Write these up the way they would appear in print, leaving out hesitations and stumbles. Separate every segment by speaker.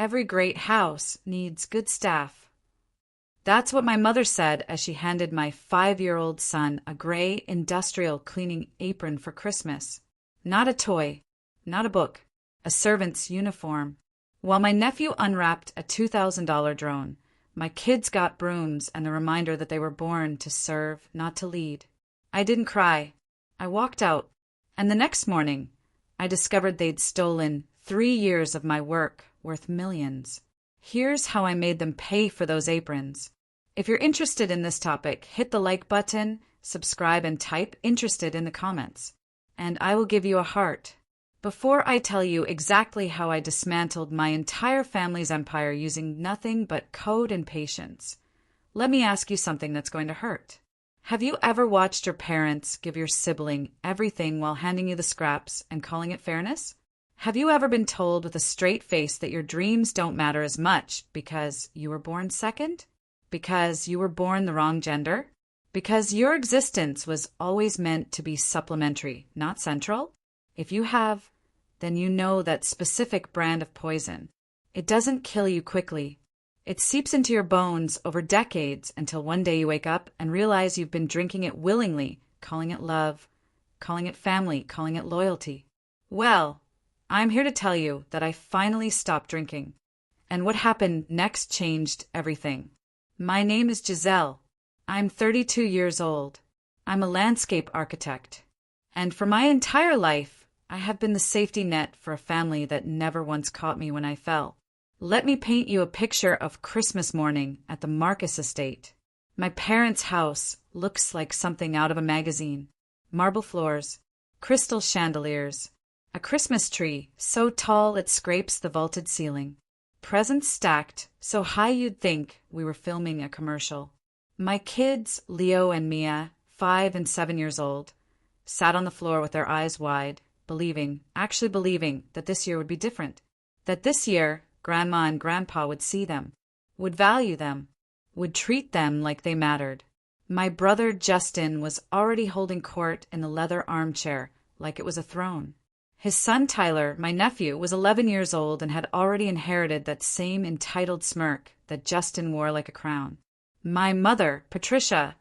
Speaker 1: Every great house needs good staff. That's what my mother said as she handed my 5-year-old son a gray industrial cleaning apron for Christmas. Not a toy, not a book, a servant's uniform. While my nephew unwrapped a $2,000 drone, my kids got brooms and the reminder that they were born to serve, not to lead. I didn't cry. I walked out, and the next morning, I discovered they'd stolen 3 years of my work worth millions. Here's how I made them pay for those aprons. If you're interested in this topic, hit the like button, subscribe, and type "interested" in the comments, and I will give you a heart. Before I tell you exactly how I dismantled my entire family's empire using nothing but code and patience, let me ask you something that's going to hurt. Have you ever watched your parents give your sibling everything while handing you the scraps and calling it fairness? Have you ever been told with a straight face that your dreams don't matter as much because you were born second? Because you were born the wrong gender? Because your existence was always meant to be supplementary, not central? If you have, then you know that specific brand of poison. It doesn't kill you quickly. It seeps into your bones over decades until one day you wake up and realize you've been drinking it willingly, calling it love, calling it family, calling it loyalty. Well, I'm here to tell you that I finally stopped drinking. And what happened next changed everything. My name is Giselle. I'm 32 years old. I'm a landscape architect. And for my entire life, I have been the safety net for a family that never once caught me when I fell. Let me paint you a picture of Christmas morning at the Marcus estate. My parents' house looks like something out of a magazine. Marble floors, crystal chandeliers, a Christmas tree so tall it scrapes the vaulted ceiling. Presents stacked so high you'd think we were filming a commercial. My kids, Leo and Mia, 5 and 7 years old, sat on the floor with their eyes wide, actually believing that this year would be different. That this year, Grandma and Grandpa would see them, would value them, would treat them like they mattered. My brother Justin was already holding court in the leather armchair like it was a throne. His son Tyler, my nephew, was 11 years old and had already inherited that same entitled smirk that Justin wore like a crown. My mother, Patricia,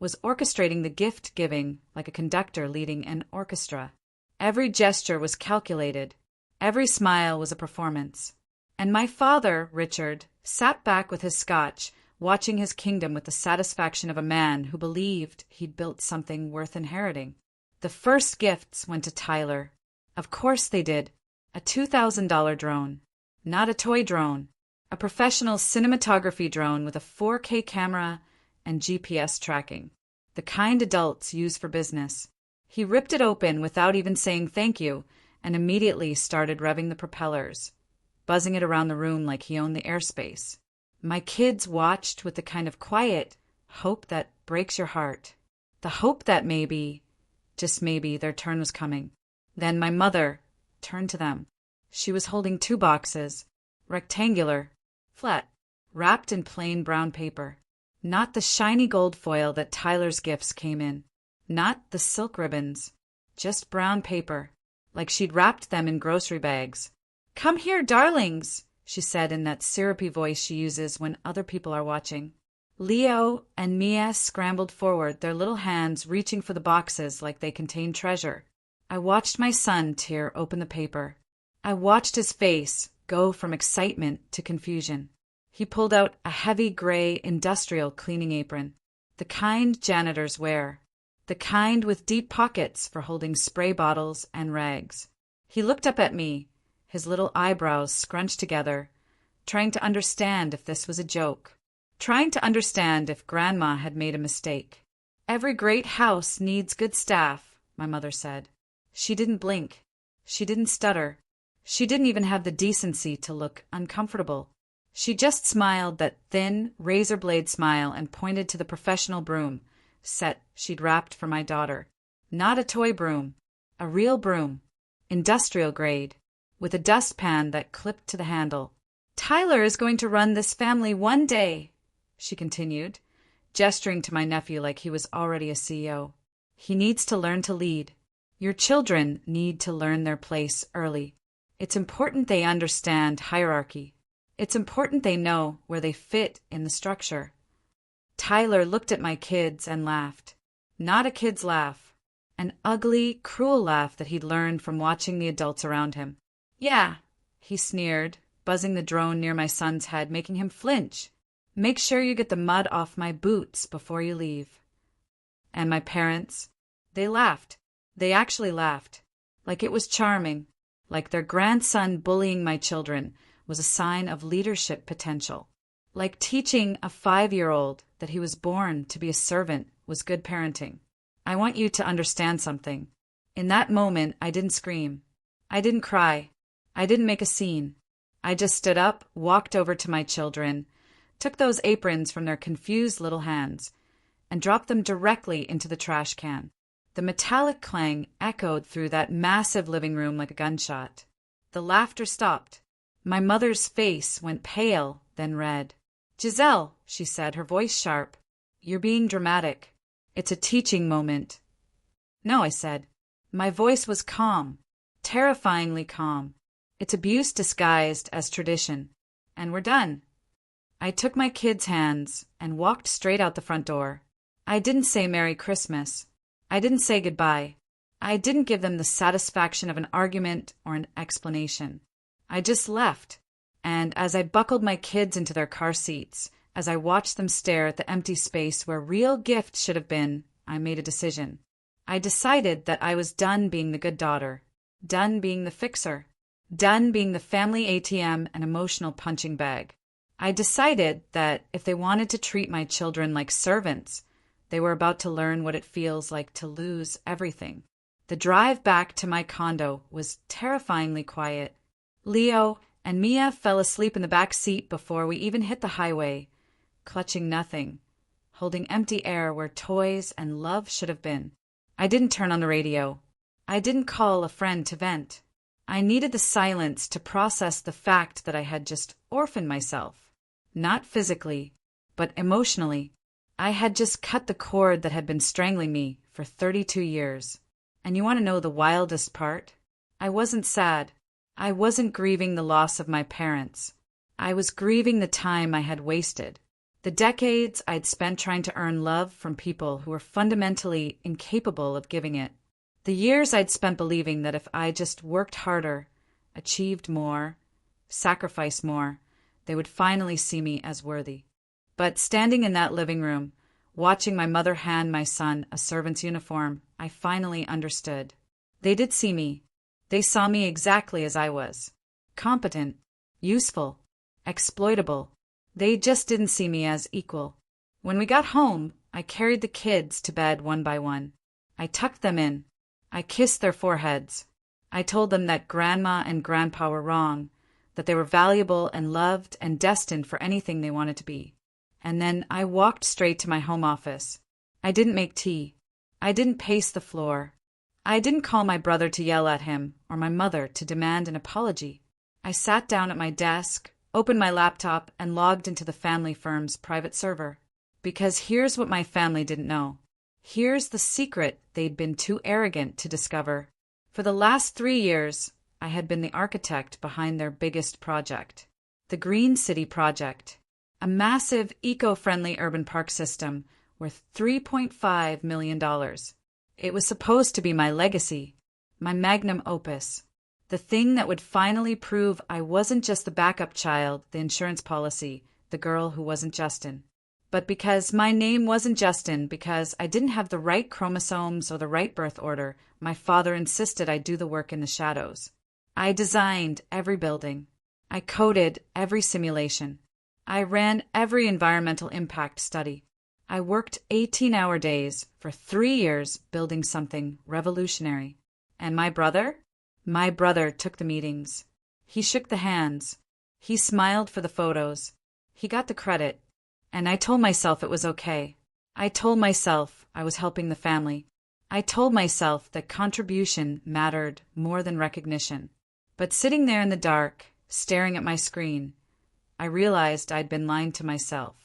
Speaker 1: was orchestrating the gift-giving like a conductor leading an orchestra. Every gesture was calculated. Every smile was a performance. And my father, Richard, sat back with his scotch, watching his kingdom with the satisfaction of a man who believed he'd built something worth inheriting. The first gifts went to Tyler. Of course they did. A $2,000 drone. Not a toy drone. A professional cinematography drone with a 4K camera and GPS tracking. The kind adults use for business. He ripped it open without even saying thank you and immediately started revving the propellers, buzzing it around the room like he owned the airspace. My kids watched with the kind of quiet hope that breaks your heart. The hope that maybe, just maybe, their turn was coming. Then my mother turned to them. She was holding 2 boxes, rectangular, flat, wrapped in plain brown paper. Not the shiny gold foil that Tyler's gifts came in. Not the silk ribbons. Just brown paper, like she'd wrapped them in grocery bags. "Come here, darlings," she said in that syrupy voice she uses when other people are watching. Leo and Mia scrambled forward, their little hands reaching for the boxes like they contained treasure. I watched my son tear open the paper. I watched his face go from excitement to confusion. He pulled out a heavy gray industrial cleaning apron, the kind janitors wear, the kind with deep pockets for holding spray bottles and rags. He looked up at me, his little eyebrows scrunched together, trying to understand if this was a joke, trying to understand if Grandma had made a mistake. "Every great house needs good staff," my mother said. She didn't blink. She didn't stutter. She didn't even have the decency to look uncomfortable. She just smiled that thin, razor-blade smile and pointed to the professional broom set she'd wrapped for my daughter. Not a toy broom, a real broom, industrial grade, with a dustpan that clipped to the handle. "Tyler is going to run this family one day," she continued, gesturing to my nephew like he was already a CEO. "He needs to learn to lead. Your children need to learn their place early. It's important they understand hierarchy. It's important they know where they fit in the structure. Tyler looked at my kids and laughed. Not a kid's laugh. An ugly, cruel laugh that he'd learned from watching the adults around him. Yeah, he sneered, buzzing the drone near my son's head, making him flinch. Make sure you get the mud off my boots before you leave. And my parents, they laughed. They actually laughed. Like it was charming. Like their grandson bullying my children was a sign of leadership potential. Like teaching a 5-year-old that he was born to be a servant was good parenting. I want you to understand something. In that moment, I didn't scream. I didn't cry. I didn't make a scene. I just stood up, walked over to my children, took those aprons from their confused little hands, and dropped them directly into the trash can. The metallic clang echoed through that massive living room like a gunshot. The laughter stopped. My mother's face went pale, then red. Giselle, she said, her voice sharp, you're being dramatic. It's a teaching moment. No, I said. My voice was calm, terrifyingly calm. It's abuse disguised as tradition. And we're done. I took my kids' hands and walked straight out the front door. I didn't say Merry Christmas. I didn't say goodbye. I didn't give them the satisfaction of an argument or an explanation. I just left. And as I buckled my kids into their car seats, as I watched them stare at the empty space where real gifts should have been, I made a decision. I decided that I was done being the good daughter, done being the fixer, done being the family ATM and emotional punching bag. I decided that if they wanted to treat my children like servants, they were about to learn what it feels like to lose everything. The drive back to my condo was terrifyingly quiet. Leo and Mia fell asleep in the back seat before we even hit the highway, clutching nothing, holding empty air where toys and love should have been. I didn't turn on the radio. I didn't call a friend to vent. I needed the silence to process the fact that I had just orphaned myself. Not physically, but emotionally. I had just cut the cord that had been strangling me for 32 years. And you want to know the wildest part? I wasn't sad. I wasn't grieving the loss of my parents. I was grieving the time I had wasted. The decades I'd spent trying to earn love from people who were fundamentally incapable of giving it. The years I'd spent believing that if I just worked harder, achieved more, sacrificed more, they would finally see me as worthy. But standing in that living room, watching my mother hand my son a servant's uniform, I finally understood. They did see me. They saw me exactly as I was. Competent, useful, exploitable. They just didn't see me as equal. When we got home, I carried the kids to bed one by one. I tucked them in. I kissed their foreheads. I told them that Grandma and Grandpa were wrong, that they were valuable and loved and destined for anything they wanted to be. And then I walked straight to my home office. I didn't make tea. I didn't pace the floor. I didn't call my brother to yell at him or my mother to demand an apology. I sat down at my desk, opened my laptop, and logged into the family firm's private server. Because here's what my family didn't know. Here's the secret they'd been too arrogant to discover. For the last 3 years, I had been the architect behind their biggest project, the Green City Project, a massive eco-friendly urban park system worth $3.5 million. It was supposed to be my legacy, my magnum opus, the thing that would finally prove I wasn't just the backup child, the insurance policy, the girl who wasn't Justin. But because my name wasn't Justin, because I didn't have the right chromosomes or the right birth order, my father insisted I do the work in the shadows. I designed every building. I coded every simulation. I ran every environmental impact study. I worked 18-hour days for 3 years building something revolutionary. And my brother? My brother took the meetings. He shook the hands. He smiled for the photos. He got the credit. And I told myself it was okay. I told myself I was helping the family. I told myself that contribution mattered more than recognition. But sitting there in the dark, staring at my screen, I realized I'd been lying to myself.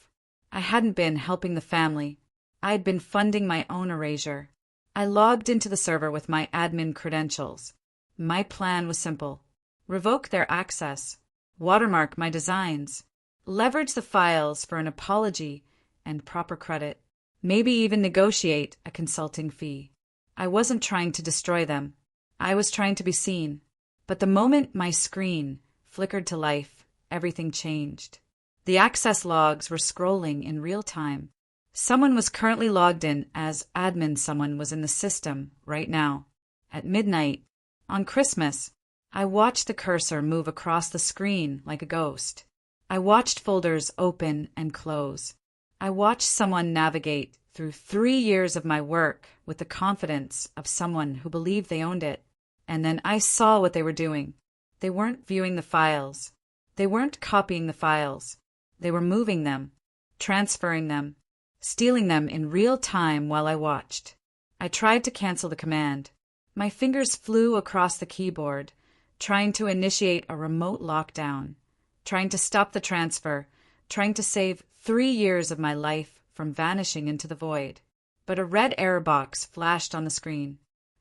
Speaker 1: I hadn't been helping the family. I'd been funding my own erasure. I logged into the server with my admin credentials. My plan was simple. Revoke their access. watermark my designs, leverage the files for an apology and proper credit, maybe even negotiate a consulting fee. I wasn't trying to destroy them. I was trying to be seen. But the moment my screen flickered to life, everything changed. The access logs were scrolling in real time. Someone was currently logged in as admin. Someone was in the system right now. At midnight, on Christmas, I watched the cursor move across the screen like a ghost. I watched folders open and close. I watched someone navigate through 3 years of my work with the confidence of someone who believed they owned it. And then I saw what they were doing. They weren't viewing the files. They weren't copying the files. They were moving them, transferring them, stealing them in real time while I watched. I tried to cancel the command. My fingers flew across the keyboard, trying to initiate a remote lockdown, trying to stop the transfer, trying to save 3 years of my life from vanishing into the void. But a red error box flashed on the screen.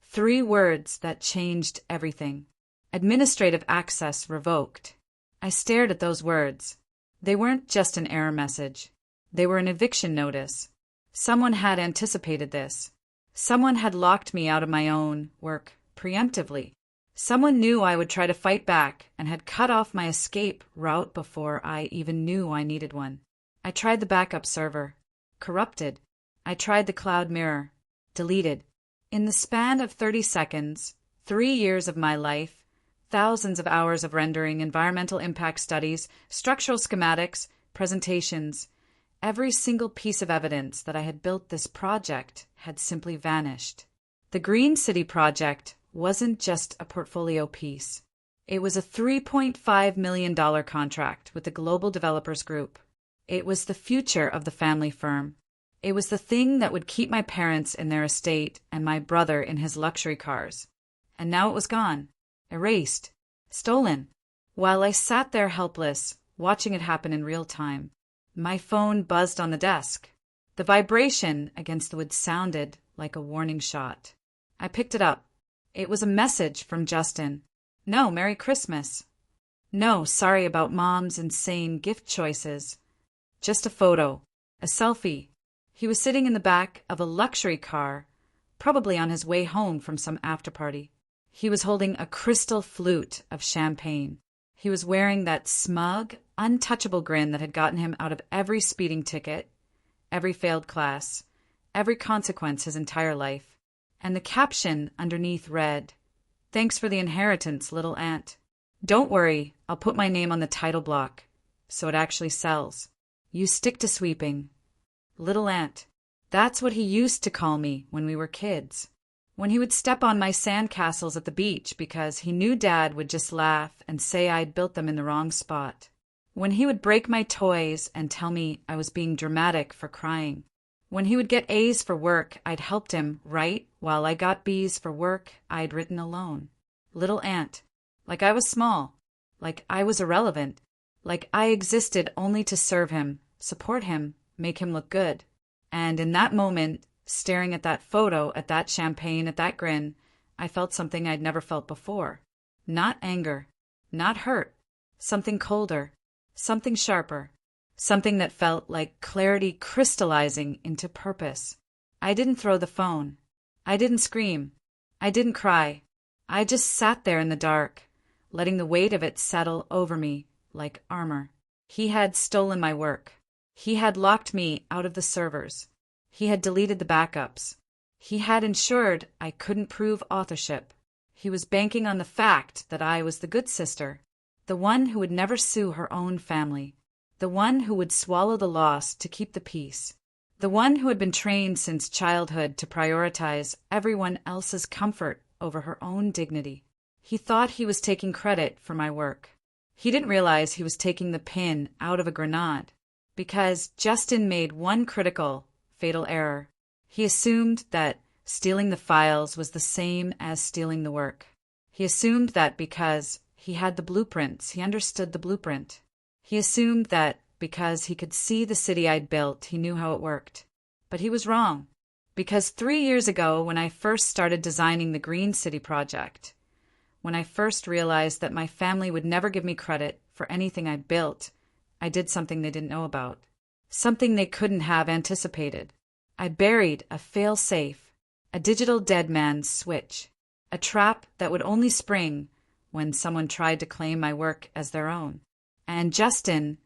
Speaker 1: 3 words that changed everything. Administrative access revoked. I stared at those words. They weren't just an error message. They were an eviction notice. Someone had anticipated this. Someone had locked me out of my own work preemptively. Someone knew I would try to fight back and had cut off my escape route before I even knew I needed one. I tried the backup server. Corrupted. I tried the cloud mirror. Deleted. In the span of 30 seconds, 3 years of my life, thousands of hours of rendering, environmental impact studies, structural schematics, presentations, every single piece of evidence that I had built this project had simply vanished. The Green City project wasn't just a portfolio piece. It was a $3.5 million contract with the Global Developers Group. It was the future of the family firm. It was the thing that would keep my parents in their estate and my brother in his luxury cars. And now it was gone. Erased. Stolen. While I sat there helpless, watching it happen in real time, my phone buzzed on the desk. The vibration against the wood sounded like a warning shot. I picked it up. It was a message from Justin. No, Merry Christmas. No, sorry about Mom's insane gift choices. Just a photo. A selfie. He was sitting in the back of a luxury car, probably on his way home from some after-party. He was holding a crystal flute of champagne. He was wearing that smug, untouchable grin that had gotten him out of every speeding ticket, every failed class, every consequence his entire life. And the caption underneath read, "Thanks for the inheritance, little aunt. Don't worry, I'll put my name on the title block, so it actually sells. You stick to sweeping. Little aunt." That's what he used to call me when we were kids. When he would step on my sandcastles at the beach because he knew Dad would just laugh and say I'd built them in the wrong spot. When he would break my toys and tell me I was being dramatic for crying. When he would get A's for work I'd helped him write while I got B's for work I'd written alone. Little aunt. Like I was small. Like I was irrelevant. Like I existed only to serve him, support him, make him look good. And in that moment, staring at that photo, at that champagne, at that grin, I felt something I'd never felt before. Not anger. Not hurt. Something colder. Something sharper. Something that felt like clarity crystallizing into purpose. I didn't throw the phone. I didn't scream. I didn't cry. I just sat there in the dark, letting the weight of it settle over me like armor. He had stolen my work. He had locked me out of the servers. He had deleted the backups. He had ensured I couldn't prove authorship. He was banking on the fact that I was the good sister, the one who would never sue her own family, the one who would swallow the loss to keep the peace, the one who had been trained since childhood to prioritize everyone else's comfort over her own dignity. He thought he was taking credit for my work. He didn't realize he was taking the pin out of a grenade. Because Justin made one critical, fatal error. He assumed that stealing the files was the same as stealing the work. He assumed that because he had the blueprints, he understood the blueprint. He assumed that because he could see the city I'd built, he knew how it worked. But he was wrong. Because 3 years ago, when I first started designing the Green City project, when I first realized that my family would never give me credit for anything I built, I did something they didn't know about. Something they couldn't have anticipated. I buried a fail-safe, a digital dead man's switch, a trap that would only spring when someone tried to claim my work as their own. And Justin,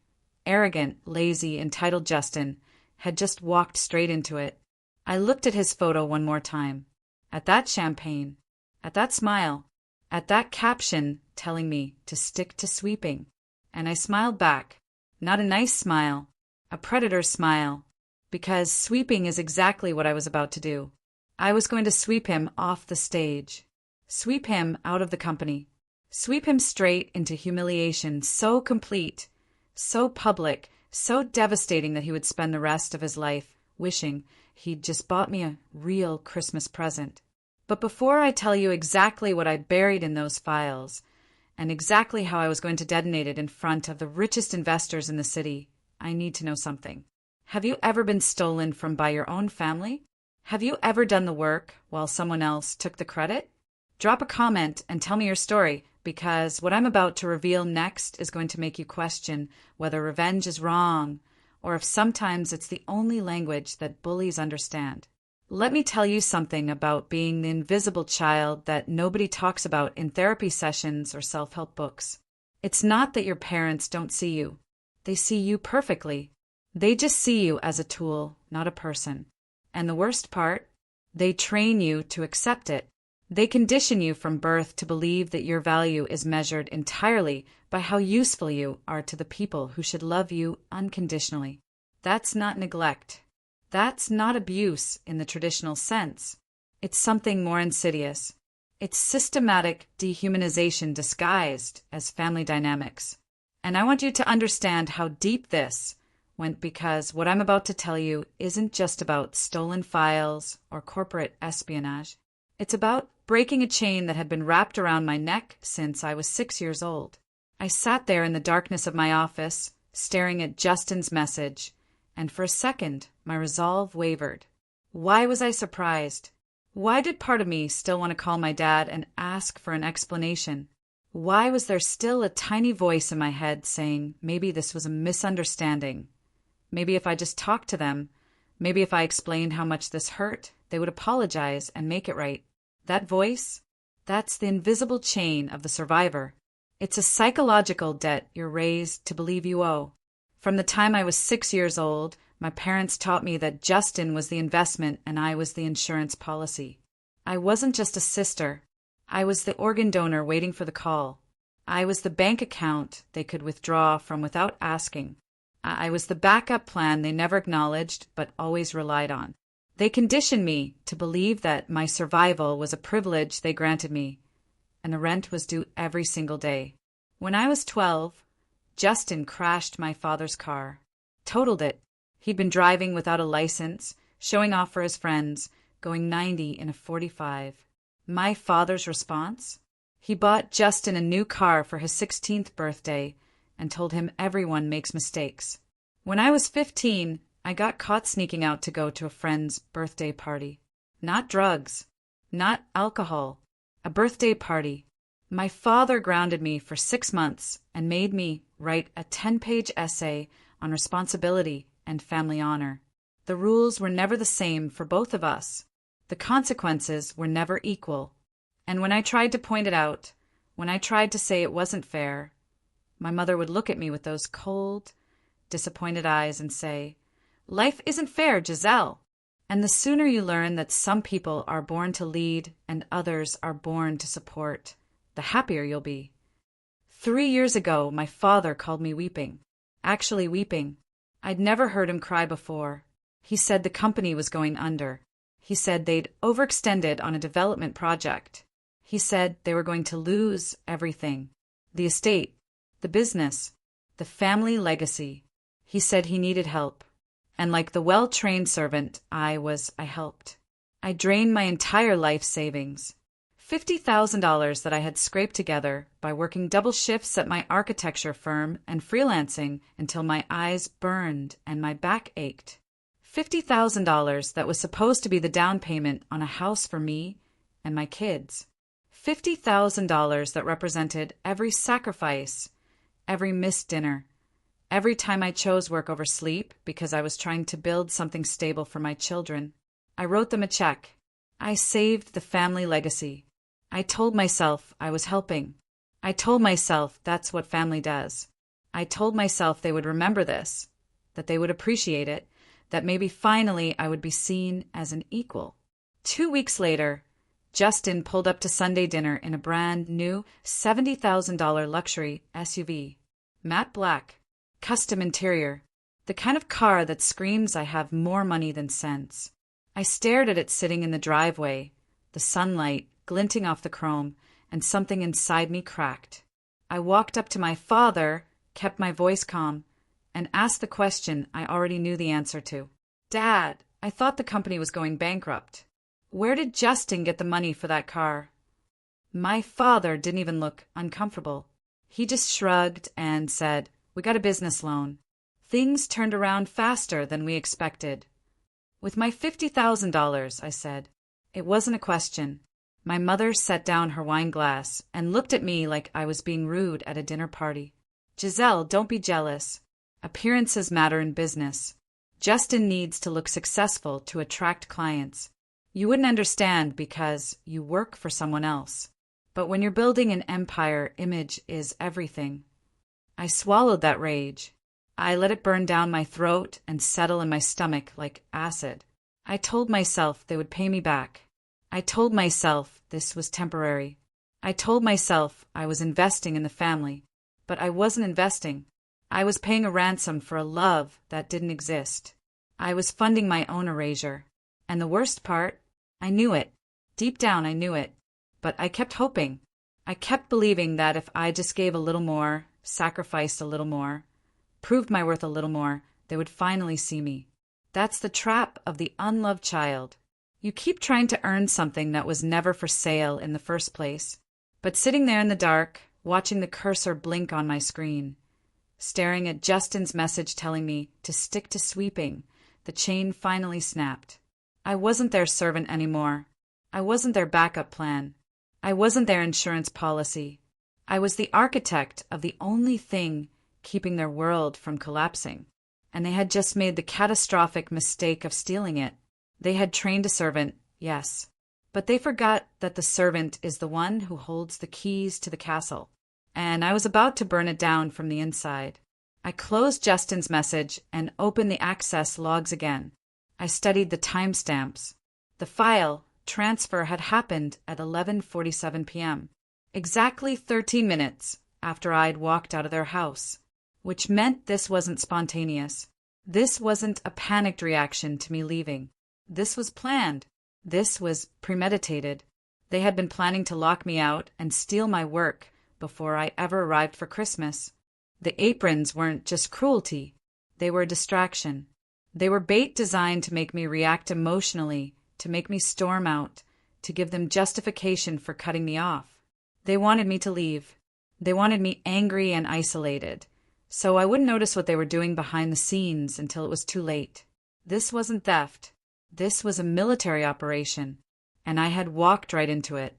Speaker 1: arrogant, lazy, entitled Justin, had just walked straight into it. I looked at his photo one more time, at that champagne, at that smile, at that caption telling me to stick to sweeping. And I smiled back, not a nice smile, a predator's smile, because sweeping is exactly what I was about to do. I was going to sweep him off the stage, sweep him out of the company, sweep him straight into humiliation so complete, so public, so devastating that he would spend the rest of his life wishing he'd just bought me a real Christmas present. But before I tell you exactly what I buried in those files, and exactly how I was going to detonate it in front of the richest investors in the city, I need to know something. Have you ever been stolen from by your own family? Have you ever done the work while someone else took the credit? Drop a comment and tell me your story, because what I'm about to reveal next is going to make you question whether revenge is wrong, or if sometimes it's the only language that bullies understand. Let me tell you something about being the invisible child that nobody talks about in therapy sessions or self-help books. It's not that your parents don't see you. They see you perfectly. They just see you as a tool, not a person. And the worst part, they train you to accept it. They condition you from birth to believe that your value is measured entirely by how useful you are to the people who should love you unconditionally. That's not neglect. That's not abuse in the traditional sense. It's something more insidious. It's systematic dehumanization disguised as family dynamics. And I want you to understand how deep this went, because what I'm about to tell you isn't just about stolen files or corporate espionage. It's about breaking a chain that had been wrapped around my neck since I was 6 years old. I sat there in the darkness of my office, staring at Justin's message, and for a second, my resolve wavered. Why was I surprised? Why did part of me still want to call my dad and ask for an explanation? Why was there still a tiny voice in my head saying maybe this was a misunderstanding? Maybe if I just talked to them, maybe if I explained how much this hurt, they would apologize and make it right. That voice, that's the invisible chain of the survivor. It's a psychological debt you're raised to believe you owe. From the time I was 6 years old, my parents taught me that Justin was the investment and I was the insurance policy. I wasn't just a sister. I was the organ donor waiting for the call. I was the bank account they could withdraw from without asking. I was the backup plan they never acknowledged but always relied on. They conditioned me to believe that my survival was a privilege they granted me, and the rent was due every single day. When I was 12, Justin crashed my father's car, totaled it. He'd been driving without a license, showing off for his friends, going 90 in a 45. My father's response? He bought Justin a new car for his 16th birthday and told him everyone makes mistakes. When I was 15, I got caught sneaking out to go to a friend's birthday party. Not drugs, not alcohol, a birthday party. My father grounded me for 6 months and made me write a 10-page essay on responsibility and family honor. The rules were never the same for both of us. The consequences were never equal. And when I tried to point it out, when I tried to say it wasn't fair, my mother would look at me with those cold, disappointed eyes and say, "Life isn't fair, Giselle." And the sooner you learn that some people are born to lead and others are born to support, the happier you'll be. 3 years ago, my father called me weeping. Actually weeping. I'd never heard him cry before. He said the company was going under. He said they'd overextended on a development project. He said they were going to lose everything. The estate, the business, the family legacy. He said he needed help. And like the well-trained servant I helped. I drained my entire life savings. $50,000 that I had scraped together by working double shifts at my architecture firm and freelancing until my eyes burned and my back ached. $50,000 that was supposed to be the down payment on a house for me and my kids. $50,000 that represented every sacrifice, every missed dinner, every time I chose work over sleep because I was trying to build something stable for my children. I wrote them a check. I saved the family legacy. I told myself I was helping. I told myself that's what family does. I told myself they would remember this, that they would appreciate it, that maybe finally I would be seen as an equal. 2 weeks later, Justin pulled up to Sunday dinner in a brand new $70,000 luxury SUV. Matte black, custom interior, the kind of car that screams I have more money than sense. I stared at it sitting in the driveway, the sunlight glinting off the chrome, and something inside me cracked. I walked up to my father, kept my voice calm, and asked the question I already knew the answer to. "Dad, I thought the company was going bankrupt. Where did Justin get the money for that car?" My father didn't even look uncomfortable. He just shrugged and said, "We got a business loan." Things turned around faster than we expected. "With my $50,000, I said. It wasn't a question. My mother set down her wine glass and looked at me like I was being rude at a dinner party. "Giselle, don't be jealous. Appearances matter in business. Justin needs to look successful to attract clients. You wouldn't understand because you work for someone else. But when you're building an empire, image is everything." I swallowed that rage. I let it burn down my throat and settle in my stomach like acid. I told myself they would pay me back. I told myself this was temporary. I told myself I was investing in the family, but I wasn't investing. I was paying a ransom for a love that didn't exist. I was funding my own erasure. And the worst part, I knew it. Deep down, I knew it. But I kept hoping. I kept believing that if I just gave a little more, sacrificed a little more, proved my worth a little more, they would finally see me. That's the trap of the unloved child. You keep trying to earn something that was never for sale in the first place. But sitting there in the dark, watching the cursor blink on my screen, staring at Justin's message telling me to stick to sweeping, the chain finally snapped. I wasn't their servant anymore. I wasn't their backup plan. I wasn't their insurance policy. I was the architect of the only thing keeping their world from collapsing. And they had just made the catastrophic mistake of stealing it. They had trained a servant, yes. But they forgot that the servant is the one who holds the keys to the castle. And I was about to burn it down from the inside. I closed Justin's message and opened the access logs again. I studied the timestamps. The file transfer had happened at 11:47 p.m., exactly 13 minutes after I'd walked out of their house, which meant this wasn't spontaneous. This wasn't a panicked reaction to me leaving. This was planned. This was premeditated. They had been planning to lock me out and steal my work before I ever arrived for Christmas. The aprons weren't just cruelty. They were a distraction. They were bait designed to make me react emotionally, to make me storm out, to give them justification for cutting me off. They wanted me to leave. They wanted me angry and isolated, so I wouldn't notice what they were doing behind the scenes until it was too late. This wasn't theft. This was a military operation, and I had walked right into it.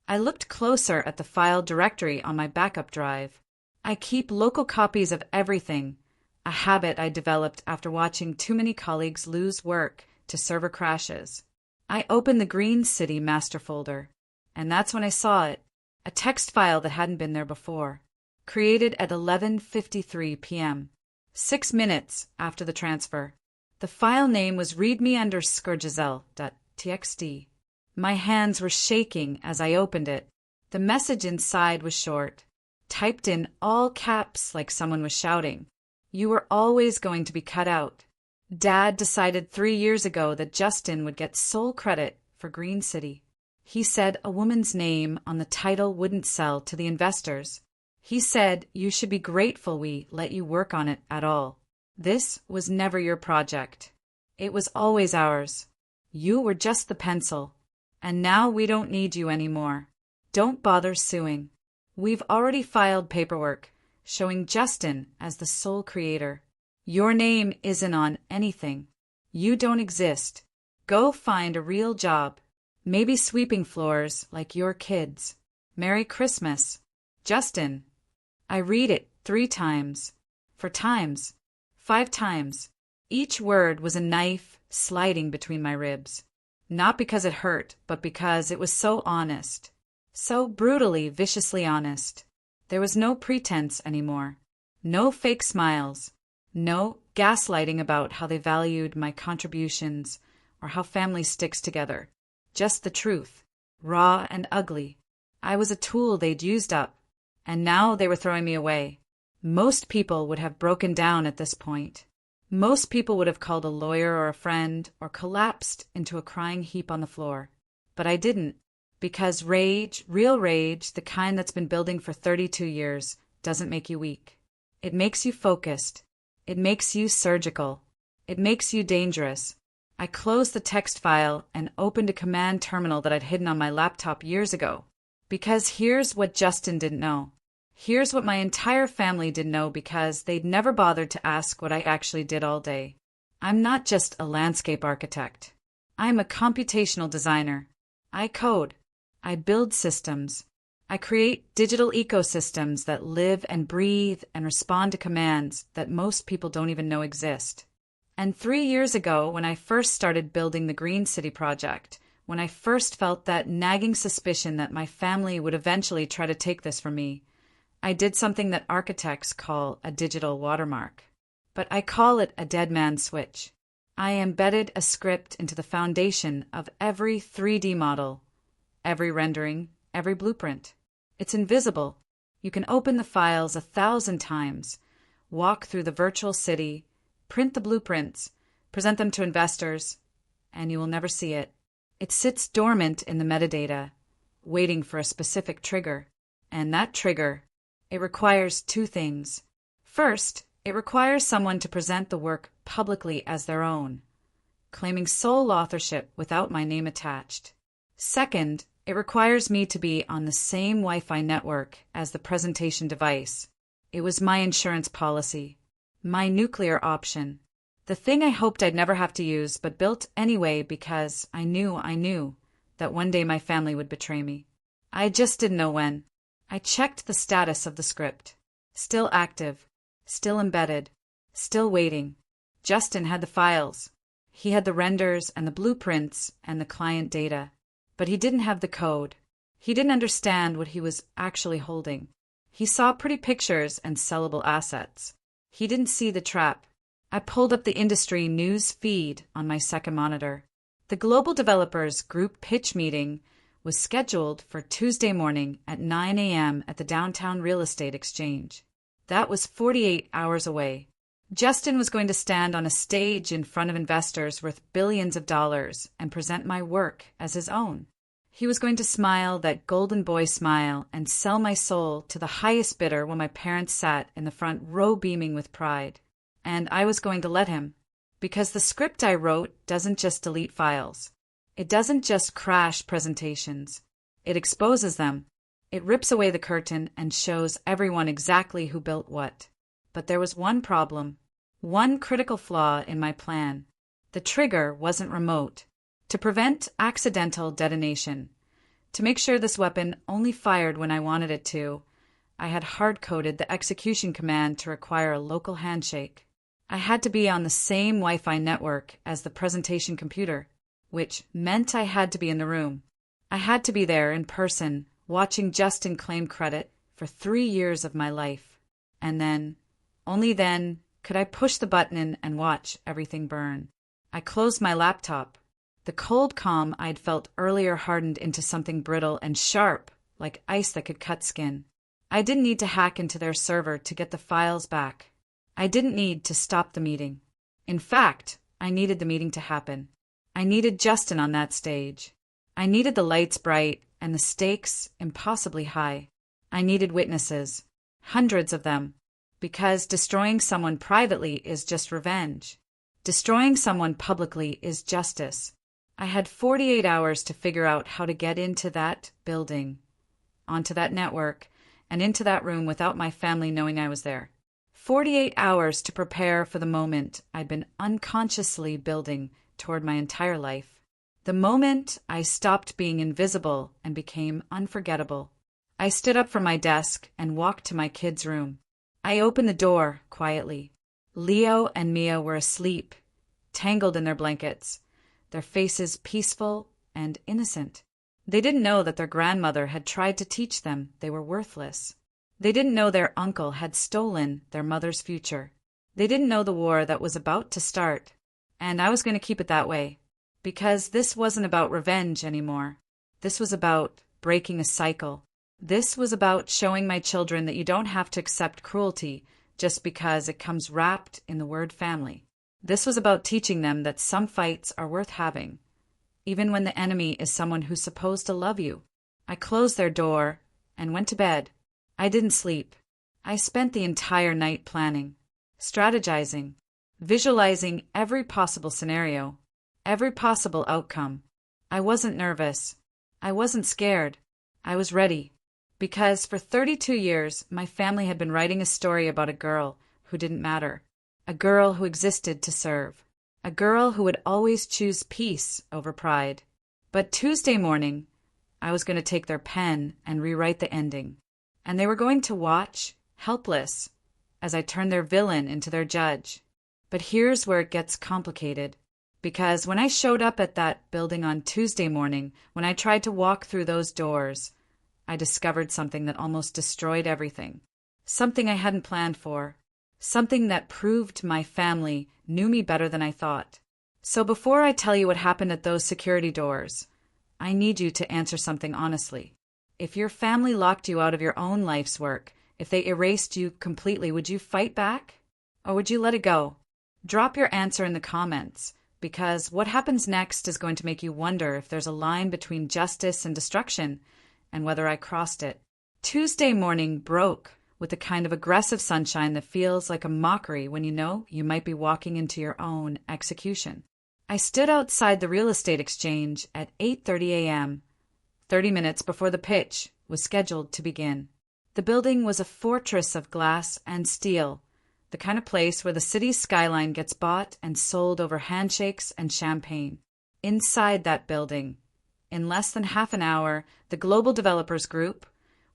Speaker 1: I looked closer at the file directory on my backup drive. I keep local copies of everything, a habit I developed after watching too many colleagues lose work to server crashes. I opened the Green City master folder, and that's when I saw it, a text file that hadn't been there before, created at 11:53 p.m., 6 minutes after the transfer. The file name was readme_giselle.txt. My hands were shaking as I opened it. The message inside was short, typed in all caps like someone was shouting. "You were always going to be cut out. Dad decided 3 years ago that Justin would get sole credit for Green City. He said a woman's name on the title wouldn't sell to the investors. He said you should be grateful we let you work on it at all. This was never your project. It was always ours. You were just the pencil. And now we don't need you anymore. Don't bother suing. We've already filed paperwork showing Justin as the sole creator. Your name isn't on anything. You don't exist. Go find a real job. Maybe sweeping floors like your kids. Merry Christmas. Justin." I read it 3 times, 4 times, 5 times. Each word was a knife sliding between my ribs. Not because it hurt, but because it was so honest. So brutally, viciously honest. There was no pretense anymore. No fake smiles. No gaslighting about how they valued my contributions or how family sticks together. Just the truth. Raw and ugly. I was a tool they'd used up, and now they were throwing me away. Most people would have broken down at this point. Most people would have called a lawyer or a friend or collapsed into a crying heap on the floor. But I didn't, because rage, real rage, the kind that's been building for 32 years, doesn't make you weak. It makes you focused. It makes you surgical. It makes you dangerous. I closed the text file and opened a command terminal that I'd hidden on my laptop years ago. Because here's what Justin didn't know. Here's what my entire family didn't know because they'd never bothered to ask what I actually did all day. I'm not just a landscape architect. I'm a computational designer. I code. I build systems. I create digital ecosystems that live and breathe and respond to commands that most people don't even know exist. And 3 years ago, when I first started building the Green City project, when I first felt that nagging suspicion that my family would eventually try to take this from me, I did something that architects call a digital watermark. But I call it a dead man switch. I embedded a script into the foundation of every 3D model, every rendering, every blueprint. It's invisible. You can open the files 1,000 times, walk through the virtual city, print the blueprints, present them to investors, and you will never see it. It sits dormant in the metadata, waiting for a specific trigger. And that trigger, it requires 2 things. First, it requires someone to present the work publicly as their own, claiming sole authorship without my name attached. Second, it requires me to be on the same Wi-Fi network as the presentation device. It was my insurance policy, my nuclear option, the thing I hoped I'd never have to use but built anyway because I knew that one day my family would betray me. I just didn't know when. I checked the status of the script. Still active, still embedded, still waiting. Justin had the files. He had the renders and the blueprints and the client data. But he didn't have the code. He didn't understand what he was actually holding. He saw pretty pictures and sellable assets. He didn't see the trap. I pulled up the industry news feed on my second monitor. The Global Developers Group pitch meeting was scheduled for Tuesday morning at 9 a.m. at the Downtown Real Estate Exchange. That was 48 hours away. Justin was going to stand on a stage in front of investors worth billions of dollars and present my work as his own. He was going to smile that golden boy smile and sell my soul to the highest bidder when my parents sat in the front row beaming with pride. And I was going to let him, because the script I wrote doesn't just delete files. It doesn't just crash presentations. It exposes them. It rips away the curtain and shows everyone exactly who built what. But there was one problem, one critical flaw in my plan. The trigger wasn't remote. To prevent accidental detonation, to make sure this weapon only fired when I wanted it to, I had hard-coded the execution command to require a local handshake. I had to be on the same Wi-Fi network as the presentation computer, which meant I had to be in the room. I had to be there in person, watching Justin claim credit for 3 years of my life. And then, only then, could I push the button and watch everything burn. I closed my laptop. The cold calm I'd felt earlier hardened into something brittle and sharp, like ice that could cut skin. I didn't need to hack into their server to get the files back. I didn't need to stop the meeting. In fact, I needed the meeting to happen. I needed Justin on that stage. I needed the lights bright and the stakes impossibly high. I needed witnesses, hundreds of them, because destroying someone privately is just revenge. Destroying someone publicly is justice. I had 48 hours to figure out how to get into that building, onto that network, and into that room without my family knowing I was there. 48 hours to prepare for the moment I'd been unconsciously building toward my entire life. The moment I stopped being invisible and became unforgettable. I stood up from my desk and walked to my kids' room. I opened the door quietly. Leo and Mia were asleep, tangled in their blankets, their faces peaceful and innocent. They didn't know that their grandmother had tried to teach them they were worthless. They didn't know their uncle had stolen their mother's future. They didn't know the war that was about to start. And I was going to keep it that way, because this wasn't about revenge anymore. This was about breaking a cycle. This was about showing my children that you don't have to accept cruelty just because it comes wrapped in the word family. This was about teaching them that some fights are worth having, even when the enemy is someone who's supposed to love you. I closed their door and went to bed. I didn't sleep. I spent the entire night planning, strategizing, visualizing every possible scenario, every possible outcome. I wasn't nervous. I wasn't scared. I was ready. Because for 32 years, my family had been writing a story about a girl who didn't matter, a girl who existed to serve, a girl who would always choose peace over pride. But Tuesday morning, I was going to take their pen and rewrite the ending. And they were going to watch, helpless, as I turned their villain into their judge. But here's where it gets complicated. Because when I showed up at that building on Tuesday morning, when I tried to walk through those doors, I discovered something that almost destroyed everything. Something I hadn't planned for. Something that proved my family knew me better than I thought. So before I tell you what happened at those security doors, I need you to answer something honestly. If your family locked you out of your own life's work, if they erased you completely, would you fight back? Or would you let it go? Drop your answer in the comments, because what happens next is going to make you wonder if there's a line between justice and destruction, and whether I crossed it. Tuesday morning broke with the kind of aggressive sunshine that feels like a mockery when you know you might be walking into your own execution. I stood outside the real estate exchange at 8:30 a.m., 30 minutes before the pitch was scheduled to begin. The building was a fortress of glass and steel, the kind of place where the city's skyline gets bought and sold over handshakes and champagne. Inside that building, in less than half an hour, the Global Developers Group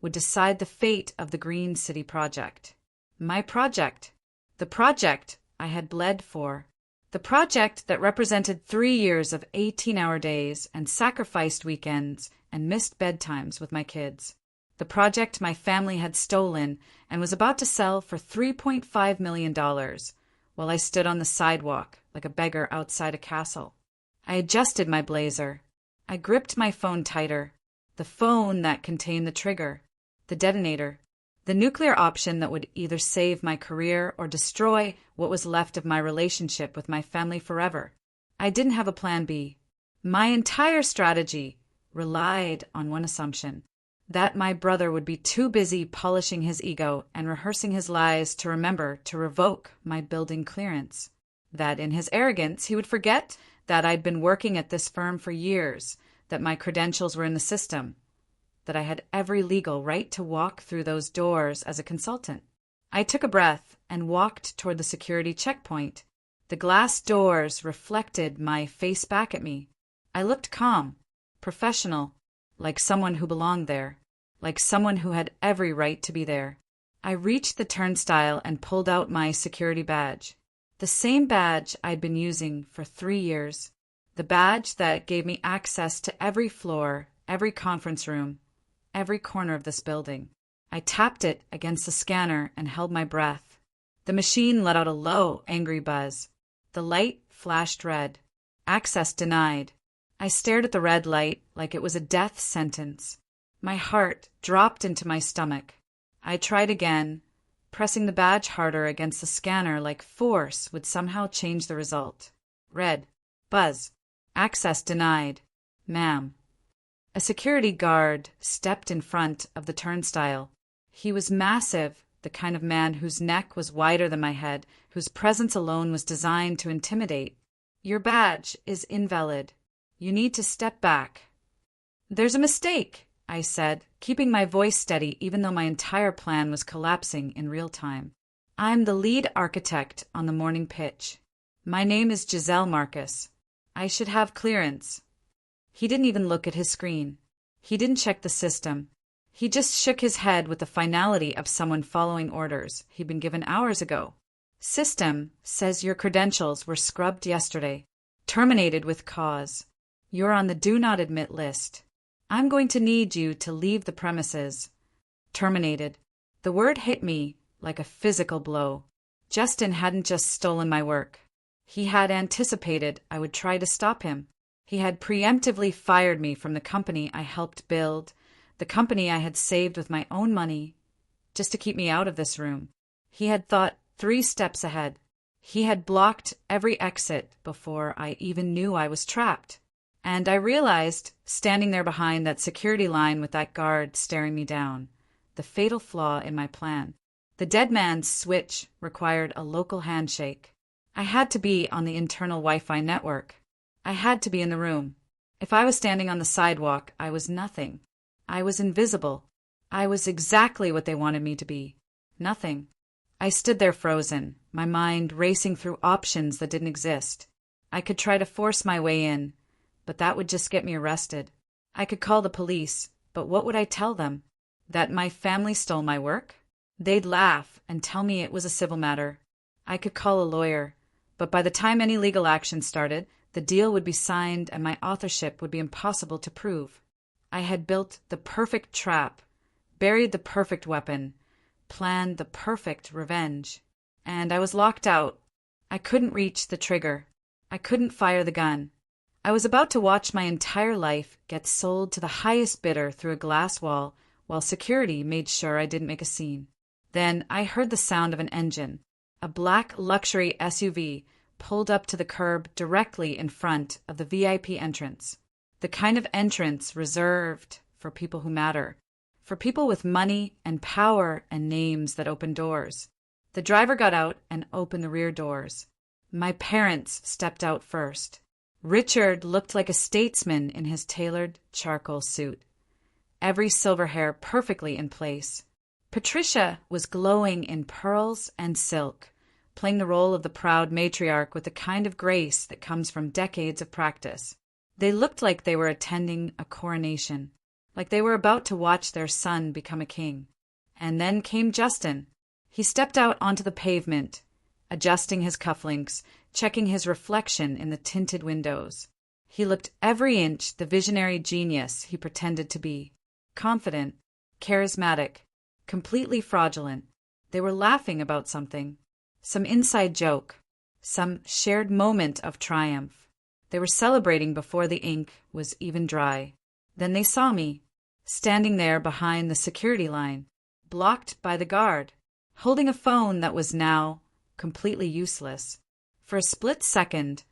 Speaker 1: would decide the fate of the Green City project. My project. The project I had bled for. The project that represented 3 years of 18-hour days and sacrificed weekends and missed bedtimes with my kids. The project my family had stolen and was about to sell for $3.5 million while I stood on the sidewalk like a beggar outside a castle. I adjusted my blazer. I gripped my phone tighter, the phone that contained the trigger, the detonator, the nuclear option that would either save my career or destroy what was left of my relationship with my family forever. I didn't have a plan B. My entire strategy relied on one assumption, that my brother would be too busy polishing his ego and rehearsing his lies to remember to revoke my building clearance, that in his arrogance he would forget that I'd been working at this firm for years, that my credentials were in the system, that I had every legal right to walk through those doors as a consultant. I took a breath and walked toward the security checkpoint. The glass doors reflected my face back at me. I looked calm, professional, like someone who belonged there, like someone who had every right to be there. I reached the turnstile and pulled out my security badge. The same badge I'd been using for 3 years. The badge that gave me access to every floor, every conference room, every corner of this building. I tapped it against the scanner and held my breath. The machine let out a low, angry buzz. The light flashed red. Access denied. I stared at the red light like it was a death sentence. My heart dropped into my stomach. I tried again, pressing the badge harder against the scanner like force would somehow change the result. Red. Buzz. Access denied. Ma'am. A security guard stepped in front of the turnstile. He was massive, the kind of man whose neck was wider than my head, whose presence alone was designed to intimidate. Your badge is invalid. You need to step back. There's a mistake, I said, keeping my voice steady even though my entire plan was collapsing in real time. I'm the lead architect on the morning pitch. My name is Giselle Marcus. I should have clearance. He didn't even look at his screen. He didn't check the system. He just shook his head with the finality of someone following orders he'd been given hours ago. System says your credentials were scrubbed yesterday. Terminated with cause. You're on the do not admit list. I'm going to need you to leave the premises. Terminated. The word hit me like a physical blow. Justin hadn't just stolen my work. He had anticipated I would try to stop him. He had preemptively fired me from the company I helped build, the company I had saved with my own money, just to keep me out of this room. He had thought 3 steps ahead. He had blocked every exit before I even knew I was trapped. And I realized, standing there behind that security line with that guard staring me down, the fatal flaw in my plan. The dead man's switch required a local handshake. I had to be on the internal Wi-Fi network. I had to be in the room. If I was standing on the sidewalk, I was nothing. I was invisible. I was exactly what they wanted me to be. Nothing. I stood there frozen, my mind racing through options that didn't exist. I could try to force my way in, but that would just get me arrested. I could call the police, but what would I tell them? That my family stole my work? They'd laugh and tell me it was a civil matter. I could call a lawyer, but by the time any legal action started, the deal would be signed and my authorship would be impossible to prove. I had built the perfect trap, buried the perfect weapon, planned the perfect revenge. And I was locked out. I couldn't reach the trigger. I couldn't fire the gun. I was about to watch my entire life get sold to the highest bidder through a glass wall while security made sure I didn't make a scene. Then I heard the sound of an engine. A black luxury SUV pulled up to the curb directly in front of the VIP entrance. The kind of entrance reserved for people who matter, for people with money and power and names that open doors. The driver got out and opened the rear doors. My parents stepped out first. Richard looked like a statesman in his tailored charcoal suit, every silver hair perfectly in place. Patricia was glowing in pearls and silk, playing the role of the proud matriarch with the kind of grace that comes from decades of practice. They looked like they were attending a coronation, like they were about to watch their son become a king. And then came Justin. He stepped out onto the pavement, adjusting his cufflinks, checking his reflection in the tinted windows. He looked every inch the visionary genius he pretended to be. Confident, charismatic, completely fraudulent. They were laughing about something. Some inside joke. Some shared moment of triumph. They were celebrating before the ink was even dry. Then they saw me, standing there behind the security line, blocked by the guard, holding a phone that was now completely useless. For a split second,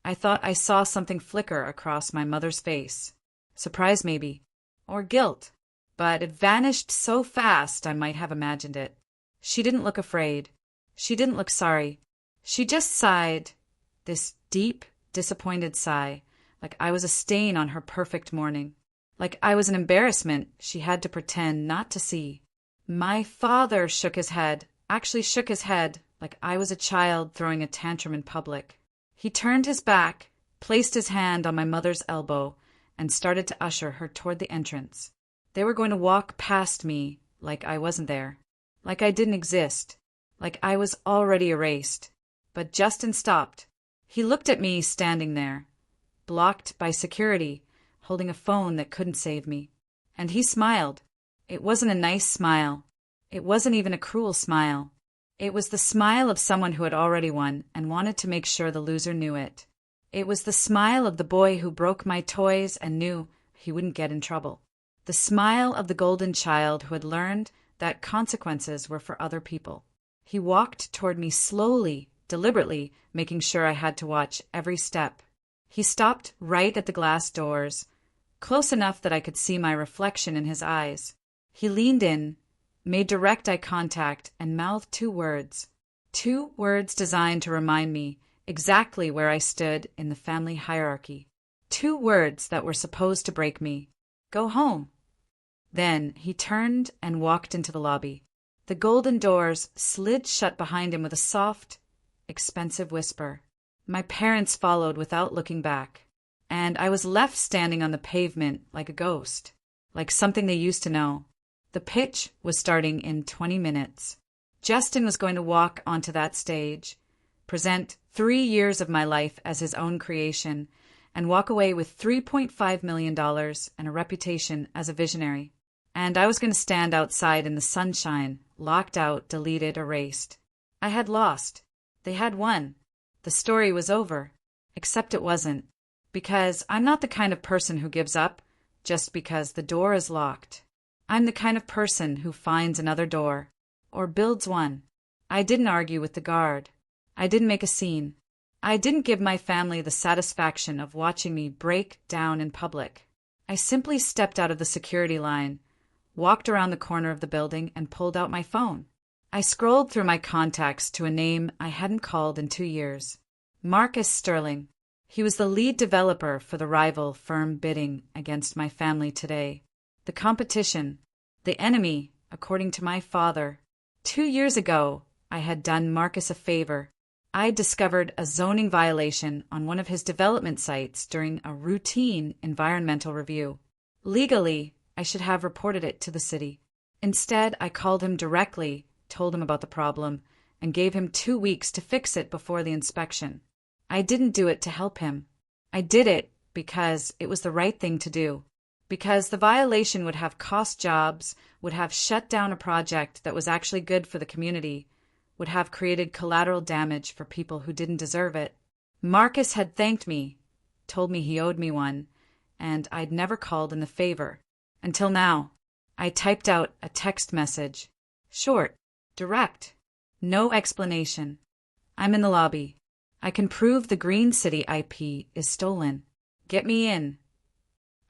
Speaker 1: I thought I saw something flicker across my mother's face. Surprise, maybe, or guilt. But it vanished so fast I might have imagined it. She didn't look afraid. She didn't look sorry. She just sighed, this deep, disappointed sigh, like I was a stain on her perfect morning, like I was an embarrassment she had to pretend not to see. My father shook his head, actually shook his head, like I was a child throwing a tantrum in public. He turned his back, placed his hand on my mother's elbow, and started to usher her toward the entrance. They were going to walk past me like I wasn't there, like I didn't exist, like I was already erased. But Justin stopped. He looked at me standing there, blocked by security, holding a phone that couldn't save me. And he smiled. It wasn't a nice smile. It wasn't even a cruel smile. It was the smile of someone who had already won and wanted to make sure the loser knew it. It was the smile of the boy who broke my toys and knew he wouldn't get in trouble. The smile of the golden child who had learned that consequences were for other people. He walked toward me slowly, deliberately, making sure I had to watch every step. He stopped right at the glass doors, close enough that I could see my reflection in his eyes. He leaned in, made direct eye contact, and mouthed 2 words. 2 words designed to remind me exactly where I stood in the family hierarchy. 2 words that were supposed to break me. Go home. Then he turned and walked into the lobby. The golden doors slid shut behind him with a soft, expensive whisper. My parents followed without looking back, and I was left standing on the pavement like a ghost, like something they used to know. The pitch was starting in 20 minutes. Justin was going to walk onto that stage, present 3 years of my life as his own creation, and walk away with $3.5 million and a reputation as a visionary. And I was going to stand outside in the sunshine, locked out, deleted, erased. I had lost. They had won. The story was over. Except it wasn't. Because I'm not the kind of person who gives up just because the door is locked. I'm the kind of person who finds another door, or builds one. I didn't argue with the guard. I didn't make a scene. I didn't give my family the satisfaction of watching me break down in public. I simply stepped out of the security line, walked around the corner of the building, and pulled out my phone. I scrolled through my contacts to a name I hadn't called in 2 years. Marcus Sterling. He was the lead developer for the rival firm bidding against my family today. The competition, the enemy, according to my father. 2 years ago, I had done Marcus a favor. I discovered a zoning violation on one of his development sites during a routine environmental review. Legally, I should have reported it to the city. Instead, I called him directly, told him about the problem, and gave him 2 weeks to fix it before the inspection. I didn't do it to help him. I did it because it was the right thing to do. Because the violation would have cost jobs, would have shut down a project that was actually good for the community, would have created collateral damage for people who didn't deserve it. Marcus had thanked me, told me he owed me one, and I'd never called in the favor. Until now. I typed out a text message. Short, direct, no explanation. I'm in the lobby. I can prove the Green City IP is stolen. Get me in.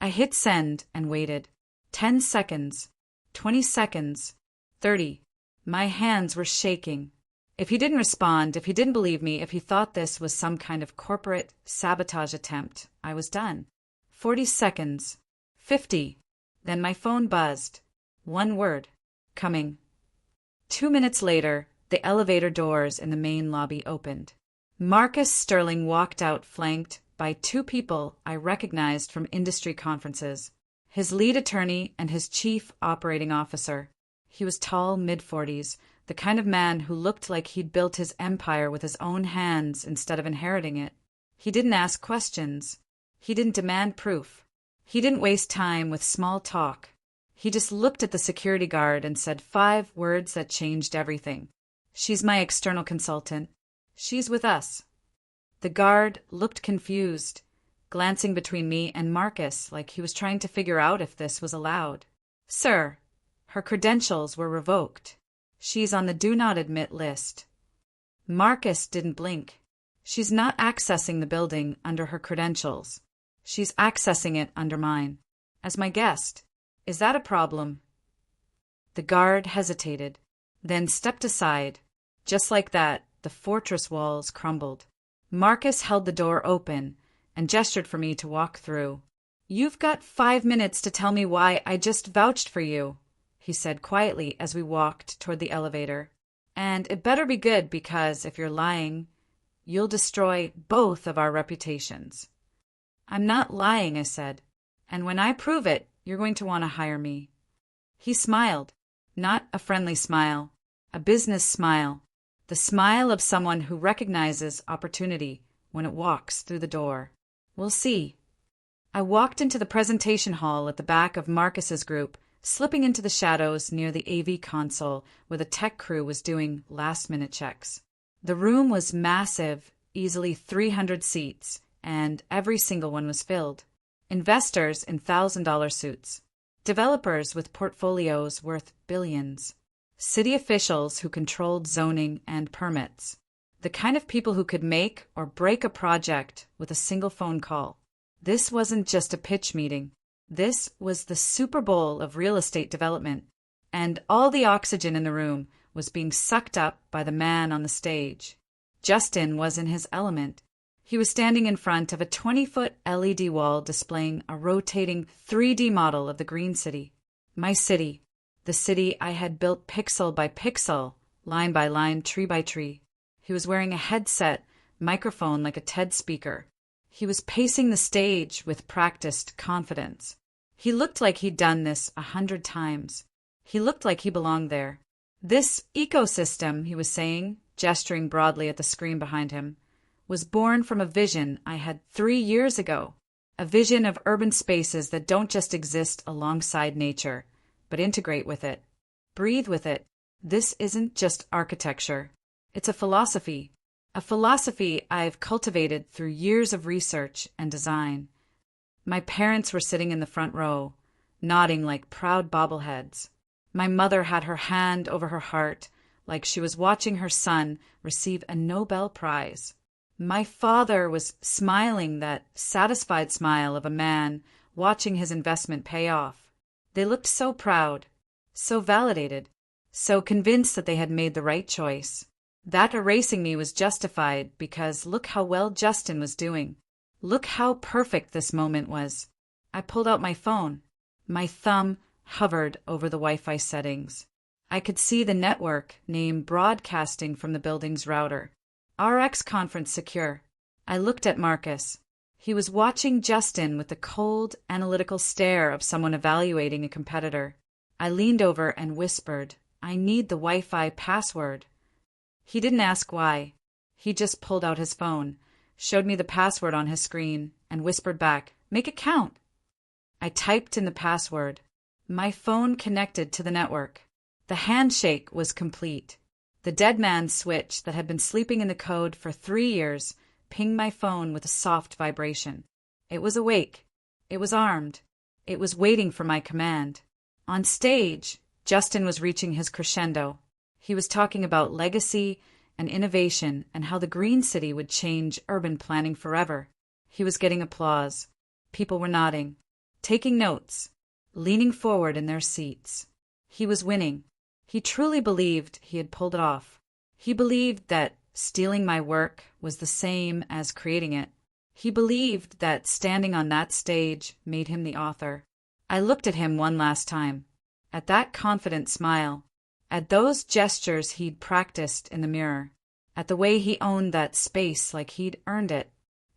Speaker 1: I hit send and waited. 10 seconds. 20 seconds. 30. My hands were shaking. If he didn't respond, if he didn't believe me, if he thought this was some kind of corporate sabotage attempt, I was done. 40 seconds. 50. Then my phone buzzed. One word. Coming. 2 minutes later, the elevator doors in the main lobby opened. Marcus Sterling walked out flanked by 2 people I recognized from industry conferences, his lead attorney and his chief operating officer. He was tall, mid-40s, the kind of man who looked like he'd built his empire with his own hands instead of inheriting it. He didn't ask questions. He didn't demand proof. He didn't waste time with small talk. He just looked at the security guard and said 5 words that changed everything. She's my external consultant. She's with us. The guard looked confused, glancing between me and Marcus like he was trying to figure out if this was allowed. Sir, her credentials were revoked. She's on the do not admit list. Marcus didn't blink. She's not accessing the building under her credentials. She's accessing it under mine. As my guest. Is that a problem? The guard hesitated, then stepped aside. Just like that, the fortress walls crumbled. Marcus held the door open and gestured for me to walk through. You've got 5 minutes to tell me why I just vouched for you, he said quietly as we walked toward the elevator. And it better be good because if you're lying, you'll destroy both of our reputations. I'm not lying, I said. And when I prove it, you're going to want to hire me. He smiled, not a friendly smile, a business smile. The smile of someone who recognizes opportunity when it walks through the door. We'll see. I walked into the presentation hall at the back of Marcus's group, slipping into the shadows near the AV console where the tech crew was doing last-minute checks. The room was massive, easily 300 seats, and every single one was filled. Investors in $1,000 suits. Developers with portfolios worth billions. City officials who controlled zoning and permits. The kind of people who could make or break a project with a single phone call. This wasn't just a pitch meeting. This was the Super Bowl of real estate development. And all the oxygen in the room was being sucked up by the man on the stage. Justin was in his element. He was standing in front of a 20-foot LED wall displaying a rotating 3D model of the Green City. My city. The city I had built pixel by pixel, line by line, tree by tree. He was wearing a headset, microphone like a TED speaker. He was pacing the stage with practiced confidence. He looked like he'd done this 100 times. He looked like he belonged there. This ecosystem, he was saying, gesturing broadly at the screen behind him, was born from a vision I had 3 years ago. A vision of urban spaces that don't just exist alongside nature, but integrate with it, breathe with it. This isn't just architecture. It's a philosophy I've cultivated through years of research and design. My parents were sitting in the front row, nodding like proud bobbleheads. My mother had her hand over her heart, like she was watching her son receive a Nobel Prize. My father was smiling that satisfied smile of a man watching his investment pay off. They looked so proud, so validated, so convinced that they had made the right choice. That erasing me was justified because look how well Justin was doing. Look how perfect this moment was. I pulled out my phone. My thumb hovered over the Wi-Fi settings. I could see the network name broadcasting from the building's router. RX conference secure. I looked at Marcus. He was watching Justin with the cold, analytical stare of someone evaluating a competitor. I leaned over and whispered, "I need the Wi-Fi password." He didn't ask why. He just pulled out his phone, showed me the password on his screen, and whispered back, "Make it count." I typed in the password. My phone connected to the network. The handshake was complete. The dead man's switch that had been sleeping in the code for 3 years pinged my phone with a soft vibration. It was awake. It was armed. It was waiting for my command. On stage, Justin was reaching his crescendo. He was talking about legacy and innovation and how the Green City would change urban planning forever. He was getting applause. People were nodding, taking notes, leaning forward in their seats. He was winning. He truly believed he had pulled it off. He believed that stealing my work was the same as creating it. He believed that standing on that stage made him the author. I looked at him one last time, at that confident smile, at those gestures he'd practiced in the mirror, at the way he owned that space like he'd earned it.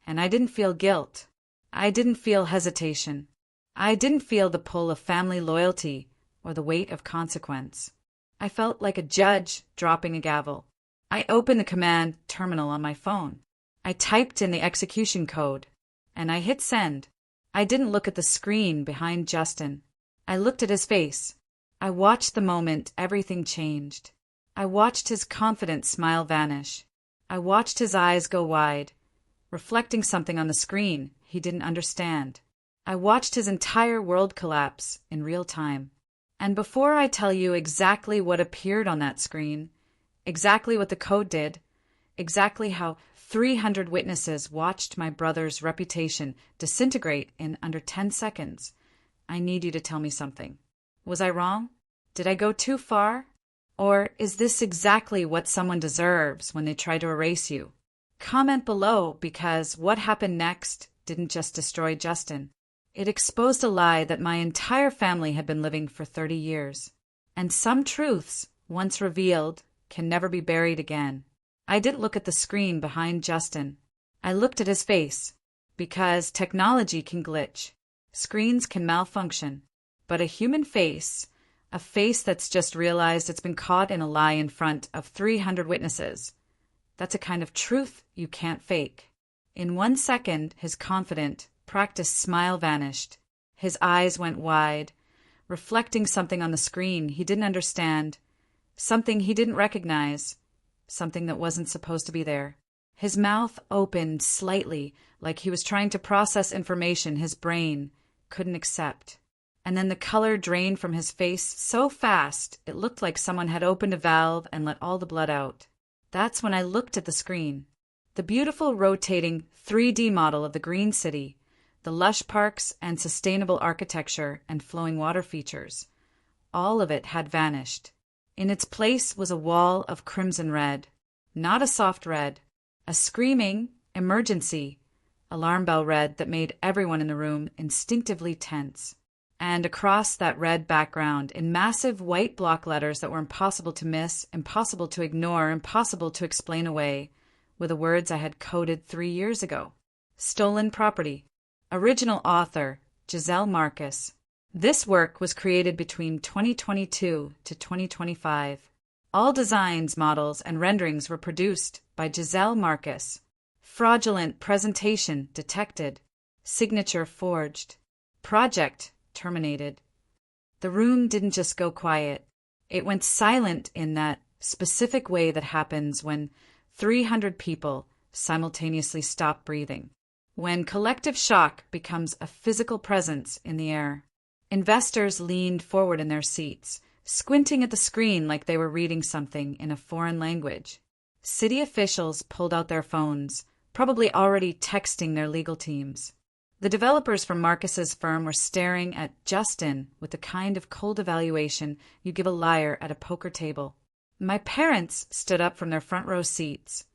Speaker 1: And I didn't feel guilt. I didn't feel hesitation. I didn't feel the pull of family loyalty or the weight of consequence. I felt like a judge dropping a gavel. I opened the command terminal on my phone. I typed in the execution code, and I hit send. I didn't look at the screen behind Justin. I looked at his face. I watched the moment everything changed. I watched his confident smile vanish. I watched his eyes go wide, reflecting something on the screen he didn't understand. I watched his entire world collapse in real time. And before I tell you exactly what appeared on that screen, exactly what the code did, exactly how 300 witnesses watched my brother's reputation disintegrate in under 10 seconds, I need you to tell me something. Was I wrong? Did I go too far? Or is this exactly what someone deserves when they try to erase you? Comment below, because what happened next didn't just destroy Justin. It exposed a lie that my entire family had been living for 30 years. And some truths, once revealed, can never be buried again. I didn't look at the screen behind Justin. I looked at his face, because technology can glitch. Screens can malfunction. But a human face, a face that's just realized it's been caught in a lie in front of 300 witnesses, that's a kind of truth you can't fake. In 1 second, his confident, practiced smile vanished. His eyes went wide, reflecting something on the screen he didn't understand, something he didn't recognize, something that wasn't supposed to be there. His mouth opened slightly, like he was trying to process information his brain couldn't accept. And then the color drained from his face so fast it looked like someone had opened a valve and let all the blood out. That's when I looked at the screen. The beautiful rotating 3D model of the Green City, the lush parks and sustainable architecture and flowing water features. All of it had vanished. In its place was a wall of crimson red. Not a soft red. A screaming emergency alarm bell red that made everyone in the room instinctively tense. And across that red background, in massive white block letters that were impossible to miss, impossible to ignore, impossible to explain away, were the words I had coded 3 years ago. Stolen property. Original author, Giselle Marcus. This work was created between 2022 to 2025. All designs, models, and renderings were produced by Giselle Marcus. Fraudulent presentation detected. Signature forged. Project terminated. The room didn't just go quiet. It went silent in that specific way that happens when 300 people simultaneously stop breathing. When collective shock becomes a physical presence in the air. Investors leaned forward in their seats, squinting at the screen like they were reading something in a foreign language. City officials pulled out their phones, probably already texting their legal teams. The developers from Marcus's firm were staring at Justin with the kind of cold evaluation you give a liar at a poker table. My parents stood up from their front row seats,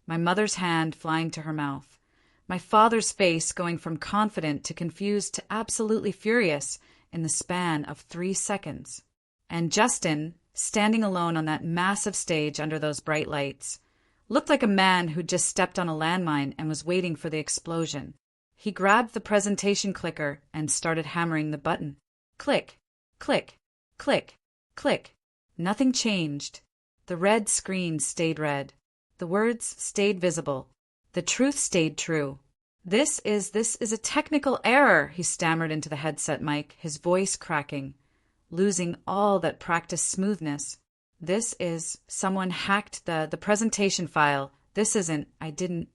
Speaker 1: my mother's hand flying to her mouth, my father's face going from confident to confused to absolutely furious in the span of 3 seconds. And Justin, standing alone on that massive stage under those bright lights, looked like a man who'd just stepped on a landmine and was waiting for the explosion. He grabbed the presentation clicker and started hammering the button. Click, click, click, click. Nothing changed. The red screen stayed red. The words stayed visible. The truth stayed true. This is a technical error, he stammered into the headset mic, his voice cracking, losing all that practiced smoothness. Someone hacked the presentation file. I didn't.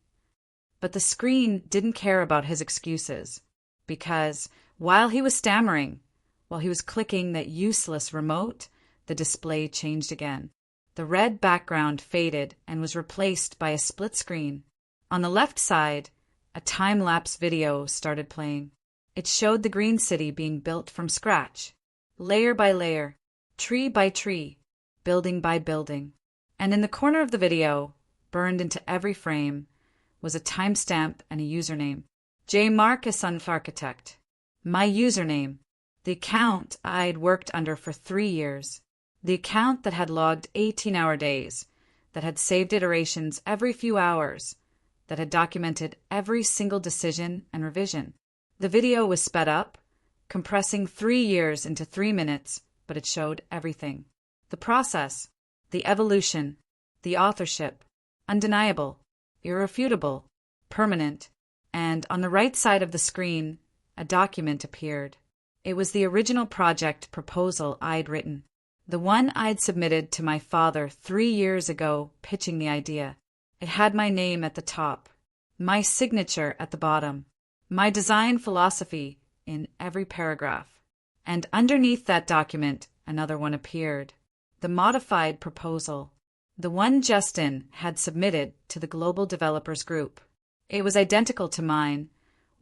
Speaker 1: But the screen didn't care about his excuses, because while he was stammering, while he was clicking that useless remote, the display changed again. The red background faded and was replaced by a split screen. On the left side, a time-lapse video started playing. It showed the green city being built from scratch, layer by layer, tree by tree, building by building. And in the corner of the video, burned into every frame, was a timestamp and a username. J. Marcus Architect. My username. The account I'd worked under for 3 years. The account that had logged 18-hour days, that had saved iterations every few hours, that had documented every single decision and revision. The video was sped up, compressing 3 years into 3 minutes, but it showed everything. The process, the evolution, the authorship, undeniable, irrefutable, permanent, and on the right side of the screen, a document appeared. It was the original project proposal I'd written, the one I'd submitted to my father 3 years ago, pitching the idea. It had my name at the top, my signature at the bottom, my design philosophy in every paragraph. And underneath that document, another one appeared, the modified proposal. The one Justin had submitted to the Global Developers Group. It was identical to mine,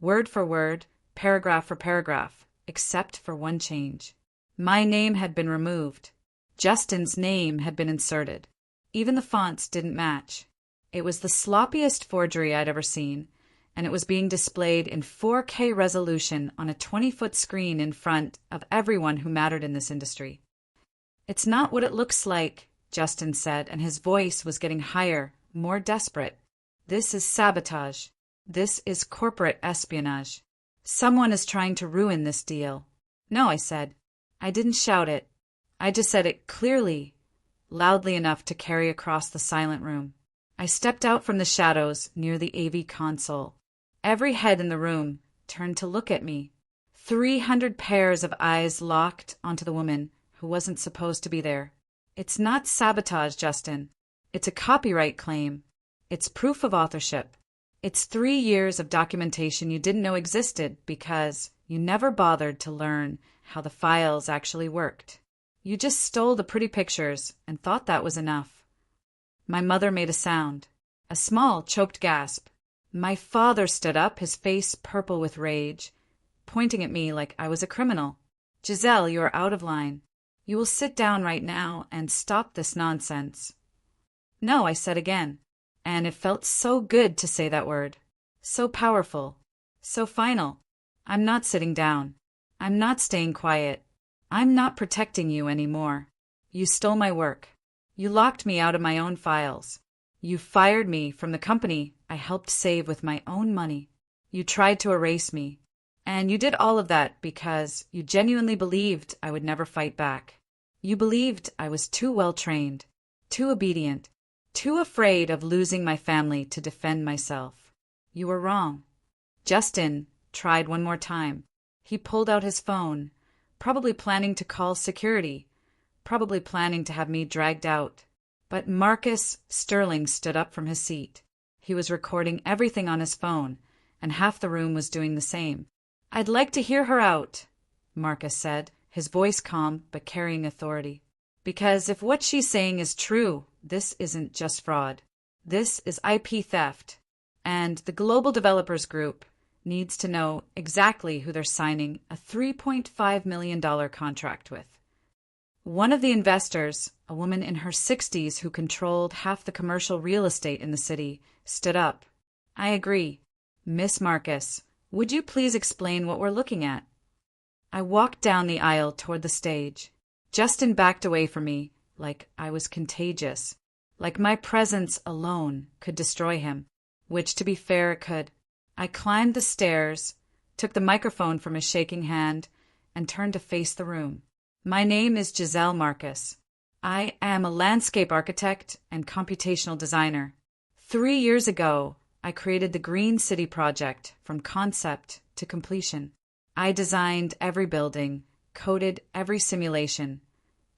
Speaker 1: word for word, paragraph for paragraph, except for one change. My name had been removed. Justin's name had been inserted. Even the fonts didn't match. It was the sloppiest forgery I'd ever seen, and it was being displayed in 4K resolution on a 20-foot screen in front of everyone who mattered in this industry. It's not what it looks like, Justin said, and his voice was getting higher, more desperate. This is sabotage. This is corporate espionage. Someone is trying to ruin this deal. No, I said. I didn't shout it. I just said it clearly, loudly enough to carry across the silent room. I stepped out from the shadows near the AV console. Every head in the room turned to look at me. 300 pairs of eyes locked onto the woman who wasn't supposed to be there. It's not sabotage, Justin. It's a copyright claim. It's proof of authorship. It's 3 years of documentation you didn't know existed because you never bothered to learn how the files actually worked. You just stole the pretty pictures and thought that was enough. My mother made a sound, a small, choked gasp. My father stood up, his face purple with rage, pointing at me like I was a criminal. Giselle, you are out of line. You will sit down right now and stop this nonsense. No, I said again, and it felt so good to say that word. So powerful. So final. I'm not sitting down. I'm not staying quiet. I'm not protecting you anymore. You stole my work. You locked me out of my own files. You fired me from the company I helped save with my own money. You tried to erase me. And you did all of that because you genuinely believed I would never fight back. You believed I was too well trained, too obedient, too afraid of losing my family to defend myself. You were wrong. Justin tried one more time. He pulled out his phone, probably planning to call security, probably planning to have me dragged out. But Marcus Sterling stood up from his seat. He was recording everything on his phone, and half the room was doing the same. "I'd like to hear her out," Marcus said, his voice calm but carrying authority. "Because if what she's saying is true, this isn't just fraud. This is IP theft. And the Global Developers Group needs to know exactly who they're signing a $3.5 million contract with." One of the investors, a woman in her 60s who controlled half the commercial real estate in the city, stood up. "I agree. Miss Marcus, would you please explain what we're looking at?" I walked down the aisle toward the stage. Justin backed away from me like I was contagious, like my presence alone could destroy him, which, to be fair, it could. I climbed the stairs, took the microphone from his shaking hand, and turned to face the room. "My name is Giselle Marcus. I am a landscape architect and computational designer. 3 years ago, I created the Green City Project from concept to completion. I designed every building, coded every simulation,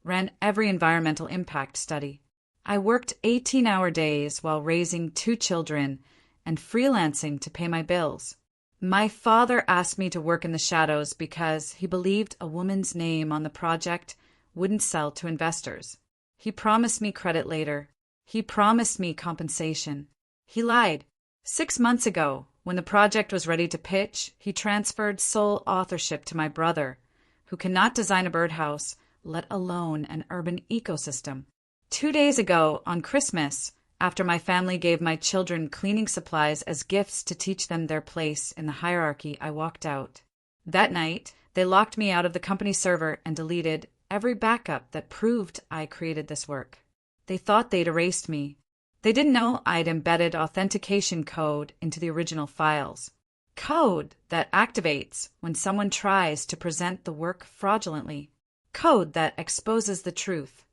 Speaker 1: ran every environmental impact study. I worked 18-hour days while raising 2 children and freelancing to pay my bills. My father asked me to work in the shadows because he believed a woman's name on the project wouldn't sell to investors. He promised me credit later. He promised me compensation. He lied. 6 months ago, when the project was ready to pitch, he transferred sole authorship to my brother, who cannot design a birdhouse, let alone an urban ecosystem. 2 days ago, on Christmas, after my family gave my children cleaning supplies as gifts to teach them their place in the hierarchy, I walked out. That night, they locked me out of the company server and deleted every backup that proved I created this work. They thought they'd erased me. They didn't know I'd embedded authentication code into the original files. Code that activates when someone tries to present the work fraudulently. Code that exposes the truth.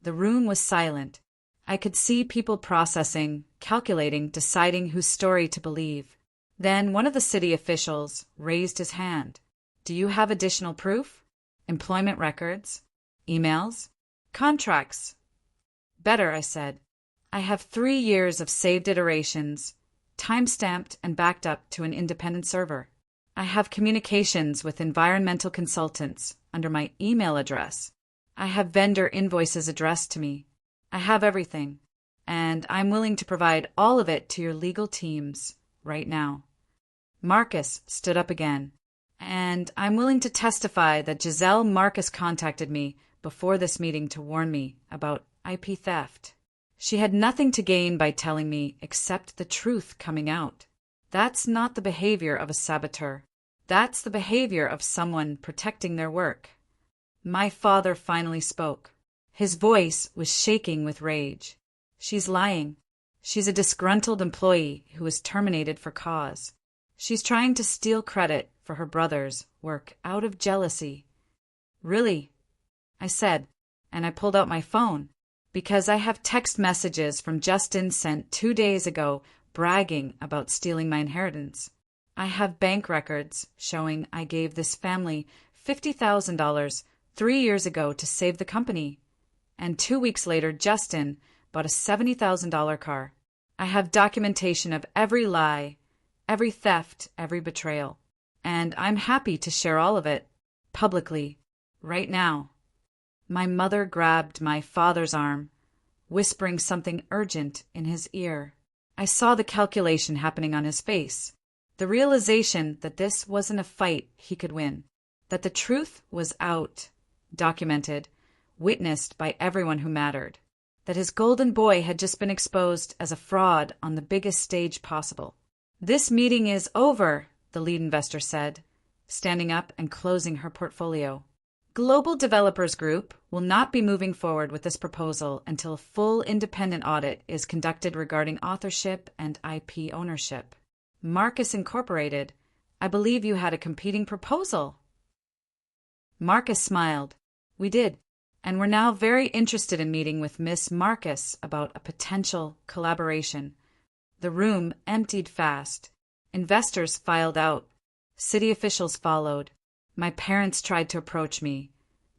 Speaker 1: The room was silent. I could see people processing, calculating, deciding whose story to believe. Then one of the city officials raised his hand. "Do you have additional proof? Employment records? Emails? Contracts?" "Better," I said. "I have 3 years of saved iterations, time-stamped and backed up to an independent server. I have communications with environmental consultants under my email address. I have vendor invoices addressed to me. I have everything, and I'm willing to provide all of it to your legal teams right now." Marcus stood up again. "And I'm willing to testify that Giselle Marcus contacted me before this meeting to warn me about IP theft. She had nothing to gain by telling me except the truth coming out. That's not the behavior of a saboteur. That's the behavior of someone protecting their work." My father finally spoke. His voice was shaking with rage. "She's lying. She's a disgruntled employee who was terminated for cause. She's trying to steal credit for her brother's work out of jealousy." "Really?" I said, and I pulled out my phone, because I have text messages from Justin sent 2 days ago bragging about stealing my inheritance. I have bank records showing I gave this family $50,000 3 years ago to save the company. And 2 weeks later, Justin bought a $70,000 car. I have documentation of every lie, every theft, every betrayal. And I'm happy to share all of it, publicly, right now. My mother grabbed my father's arm, whispering something urgent in his ear. I saw the calculation happening on his face, the realization that this wasn't a fight he could win, that the truth was out, documented, witnessed by everyone who mattered, that his golden boy had just been exposed as a fraud on the biggest stage possible. "This meeting is over," the lead investor said, standing up and closing her portfolio. "Global Developers Group will not be moving forward with this proposal until a full independent audit is conducted regarding authorship and IP ownership. Marcus Incorporated, I believe you had a competing proposal." Marcus smiled. "We did, and we're now very interested in meeting with Miss Marcus about a potential collaboration." The room emptied fast. Investors filed out. City officials followed. My parents tried to approach me,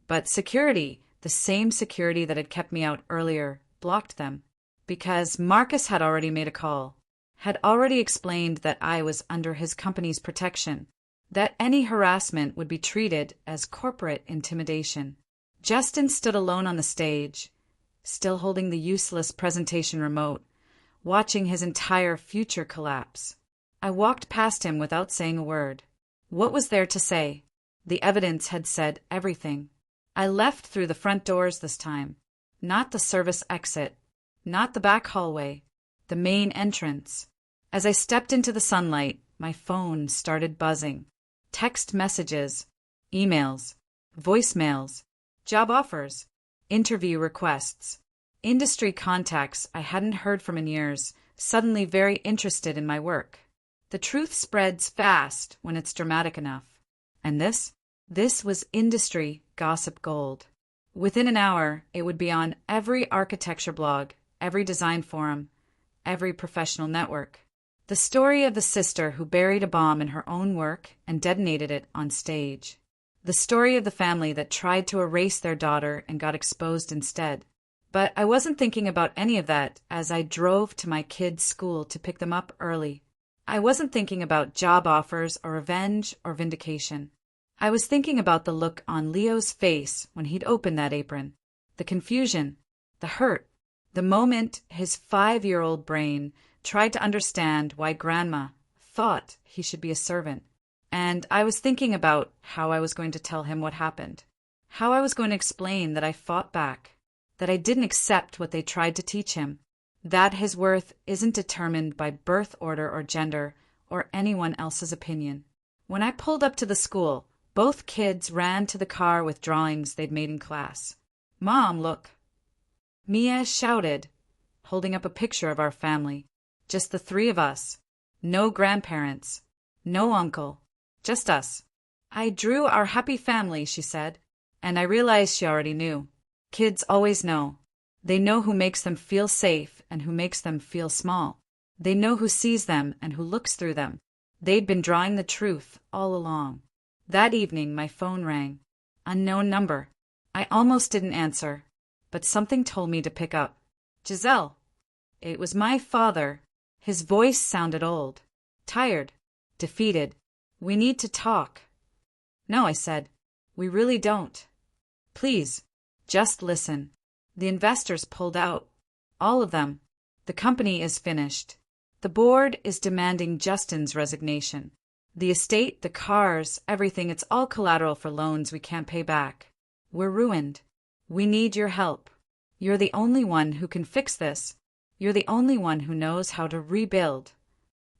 Speaker 1: but security, the same security that had kept me out earlier, blocked them. Because Marcus had already made a call, had already explained that I was under his company's protection, that any harassment would be treated as corporate intimidation. Justin stood alone on the stage, still holding the useless presentation remote, watching his entire future collapse. I walked past him without saying a word. What was there to say? The evidence had said everything. I left through the front doors this time, not the service exit, not the back hallway, the main entrance. As I stepped into the sunlight, my phone started buzzing. Text messages, emails, voicemails, job offers, interview requests, industry contacts I hadn't heard from in years, suddenly very interested in my work. The truth spreads fast when it's dramatic enough. And this was industry gossip gold. Within an hour, it would be on every architecture blog, every design forum, every professional network. The story of the sister who buried a bomb in her own work and detonated it on stage. The story of the family that tried to erase their daughter and got exposed instead. But I wasn't thinking about any of that as I drove to my kids' school to pick them up early. I wasn't thinking about job offers or revenge or vindication. I was thinking about the look on Leo's face when he'd opened that apron. The confusion, the hurt, the moment his 5-year-old brain tried to understand why Grandma thought he should be a servant. And I was thinking about how I was going to tell him what happened. How I was going to explain that I fought back, that I didn't accept what they tried to teach him, that his worth isn't determined by birth order or gender or anyone else's opinion. When I pulled up to the school, both kids ran to the car with drawings they'd made in class. "Mom, look!" Mia shouted, holding up a picture of our family. Just the 3 of us. No grandparents. No uncle. Just us. "I drew our happy family," she said. And I realized she already knew. Kids always know. They know who makes them feel safe and who makes them feel small. They know who sees them and who looks through them. They'd been drawing the truth all along. That evening, my phone rang. Unknown number. I almost didn't answer, but something told me to pick up. "Giselle." It was my father. His voice sounded old, tired, defeated. "We need to talk." "No," I said. "We really don't. Please, just listen. The investors pulled out. All of them. The company is finished. The board is demanding Justin's resignation. The estate, the cars, everything, it's all collateral for loans we can't pay back. We're ruined. We need your help. You're the only one who can fix this. You're the only one who knows how to rebuild."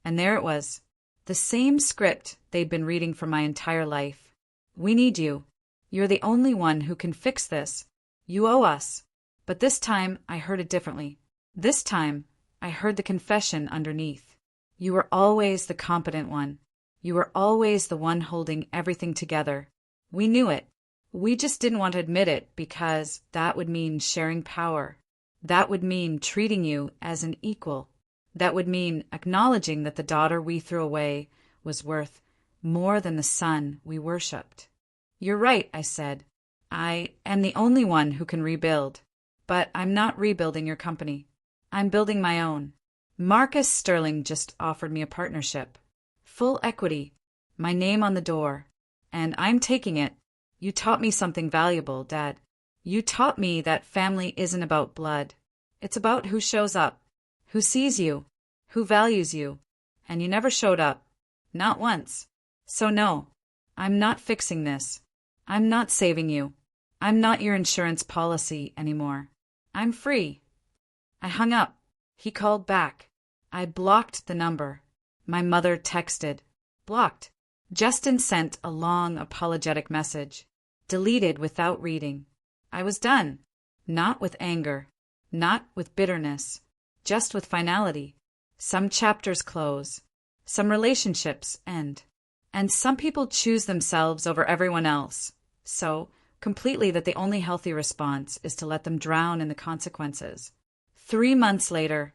Speaker 1: And there it was. The same script they'd been reading for my entire life. "We need you. You're the only one who can fix this. You owe us." But this time I heard it differently. This time I heard the confession underneath. You were always the competent one. You were always the one holding everything together. We knew it. We just didn't want to admit it because that would mean sharing power. That would mean treating you as an equal. That would mean acknowledging that the daughter we threw away was worth more than the son we worshipped. "You're right," I said. "I am the only one who can rebuild. But I'm not rebuilding your company. I'm building my own. Marcus Sterling just offered me a partnership. Full equity. My name on the door. And I'm taking it. You taught me something valuable, Dad. You taught me that family isn't about blood. It's about who shows up, who sees you, who values you. And you never showed up. Not once. So no, I'm not fixing this. I'm not saving you. I'm not your insurance policy anymore. I'm free." I hung up. He called back. I blocked the number. My mother texted. Blocked. Justin sent a long apologetic message. Deleted without reading. I was done. Not with anger. Not with bitterness. Just with finality. Some chapters close. Some relationships end. And some people choose themselves over everyone else. So, completely that the only healthy response is to let them drown in the consequences. 3 months later,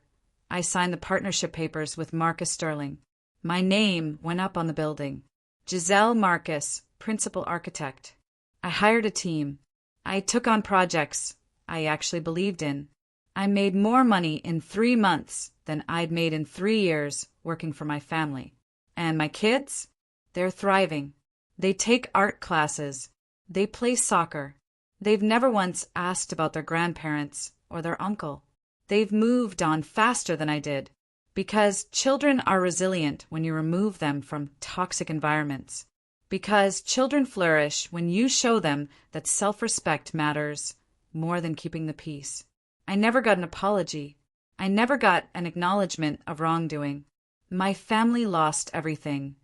Speaker 1: I signed the partnership papers with Marcus Sterling. My name went up on the building. Giselle Marcus, principal architect. I hired a team. I took on projects I actually believed in. I made more money in 3 months than I'd made in 3 years working for my family. And my kids? They're thriving. They take art classes. They play soccer. They've never once asked about their grandparents or their uncle. They've moved on faster than I did, because children are resilient when you remove them from toxic environments. Because children flourish when you show them that self-respect matters more than keeping the peace. I never got an apology. I never got an acknowledgement of wrongdoing. My family lost everything.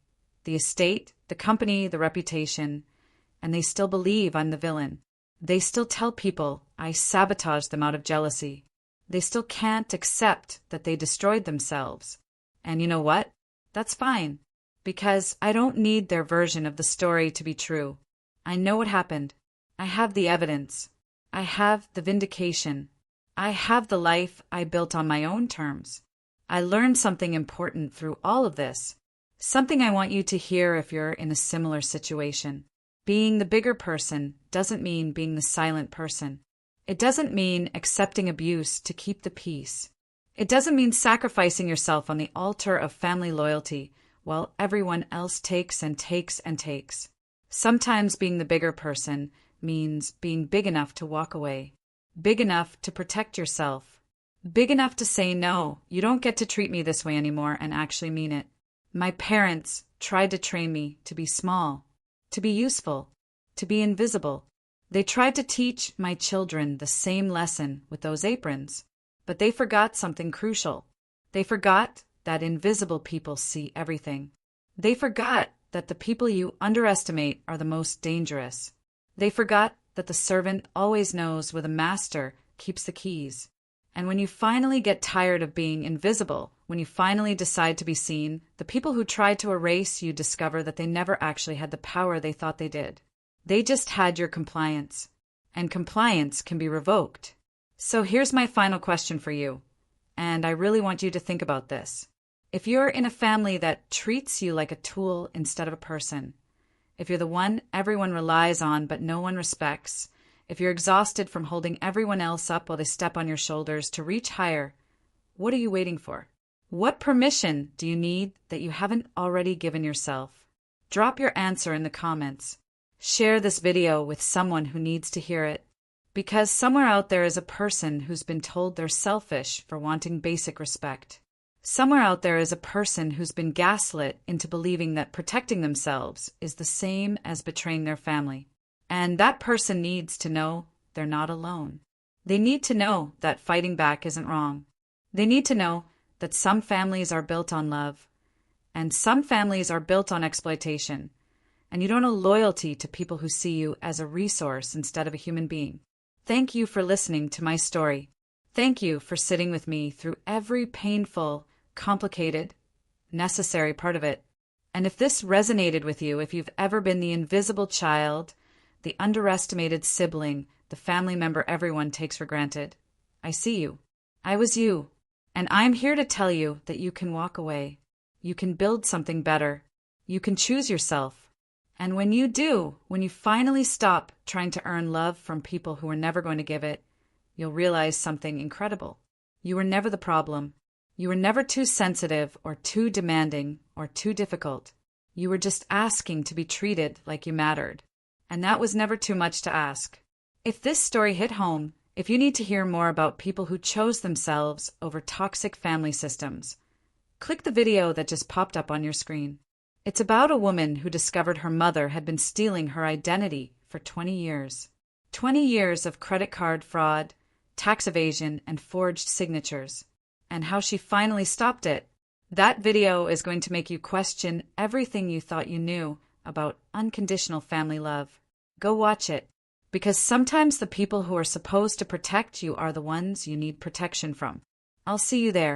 Speaker 1: The estate, the company, the reputation, and they still believe I'm the villain. They still tell people I sabotaged them out of jealousy. They still can't accept that they destroyed themselves. And you know what? That's fine, because I don't need their version of the story to be true. I know what happened. I have the evidence. I have the vindication. I have the life I built on my own terms. I learned something important through all of this. Something I want you to hear if you're in a similar situation. Being the bigger person doesn't mean being the silent person. It doesn't mean accepting abuse to keep the peace. It doesn't mean sacrificing yourself on the altar of family loyalty while everyone else takes and takes and takes. Sometimes being the bigger person means being big enough to walk away, big enough to protect yourself, big enough to say, no, you don't get to treat me this way anymore, and actually mean it. My parents tried to train me to be small, to be useful, to be invisible. They tried to teach my children the same lesson with those aprons, but they forgot something crucial. They forgot that invisible people see everything. They forgot that the people you underestimate are the most dangerous. They forgot that the servant always knows where the master keeps the keys. And when you finally get tired of being invisible, when you finally decide to be seen, the people who tried to erase you discover that they never actually had the power they thought they did. They just had your compliance, and compliance can be revoked. So here's my final question for you, and I really want you to think about this. If you're in a family that treats you like a tool instead of a person, if you're the one everyone relies on but no one respects, if you're exhausted from holding everyone else up while they step on your shoulders to reach higher, what are you waiting for? What permission do you need that you haven't already given yourself? Drop your answer in the comments. Share this video with someone who needs to hear it, because somewhere out there is a person who's been told they're selfish for wanting basic respect. Somewhere out there is a person who's been gaslit into believing that protecting themselves is the same as betraying their family. And that person needs to know they're not alone. They need to know that fighting back isn't wrong. They need to know that some families are built on love, and some families are built on exploitation. And you don't owe loyalty to people who see you as a resource instead of a human being. Thank you for listening to my story. Thank you for sitting with me through every painful, complicated, necessary part of it. And if this resonated with you, if you've ever been the invisible child, the underestimated sibling, the family member everyone takes for granted, I see you. I was you. And I'm here to tell you that you can walk away. You can build something better. You can choose yourself. And when you do, when you finally stop trying to earn love from people who are never going to give it, you'll realize something incredible. You were never the problem. You were never too sensitive or too demanding or too difficult. You were just asking to be treated like you mattered. And that was never too much to ask. If this story hit home, if you need to hear more about people who chose themselves over toxic family systems, click the video that just popped up on your screen. It's about a woman who discovered her mother had been stealing her identity for 20 years. 20 years of credit card fraud, tax evasion, and forged signatures. And how she finally stopped it. That video is going to make you question everything you thought you knew about unconditional family love. Go watch it. Because sometimes the people who are supposed to protect you are the ones you need protection from. I'll see you there.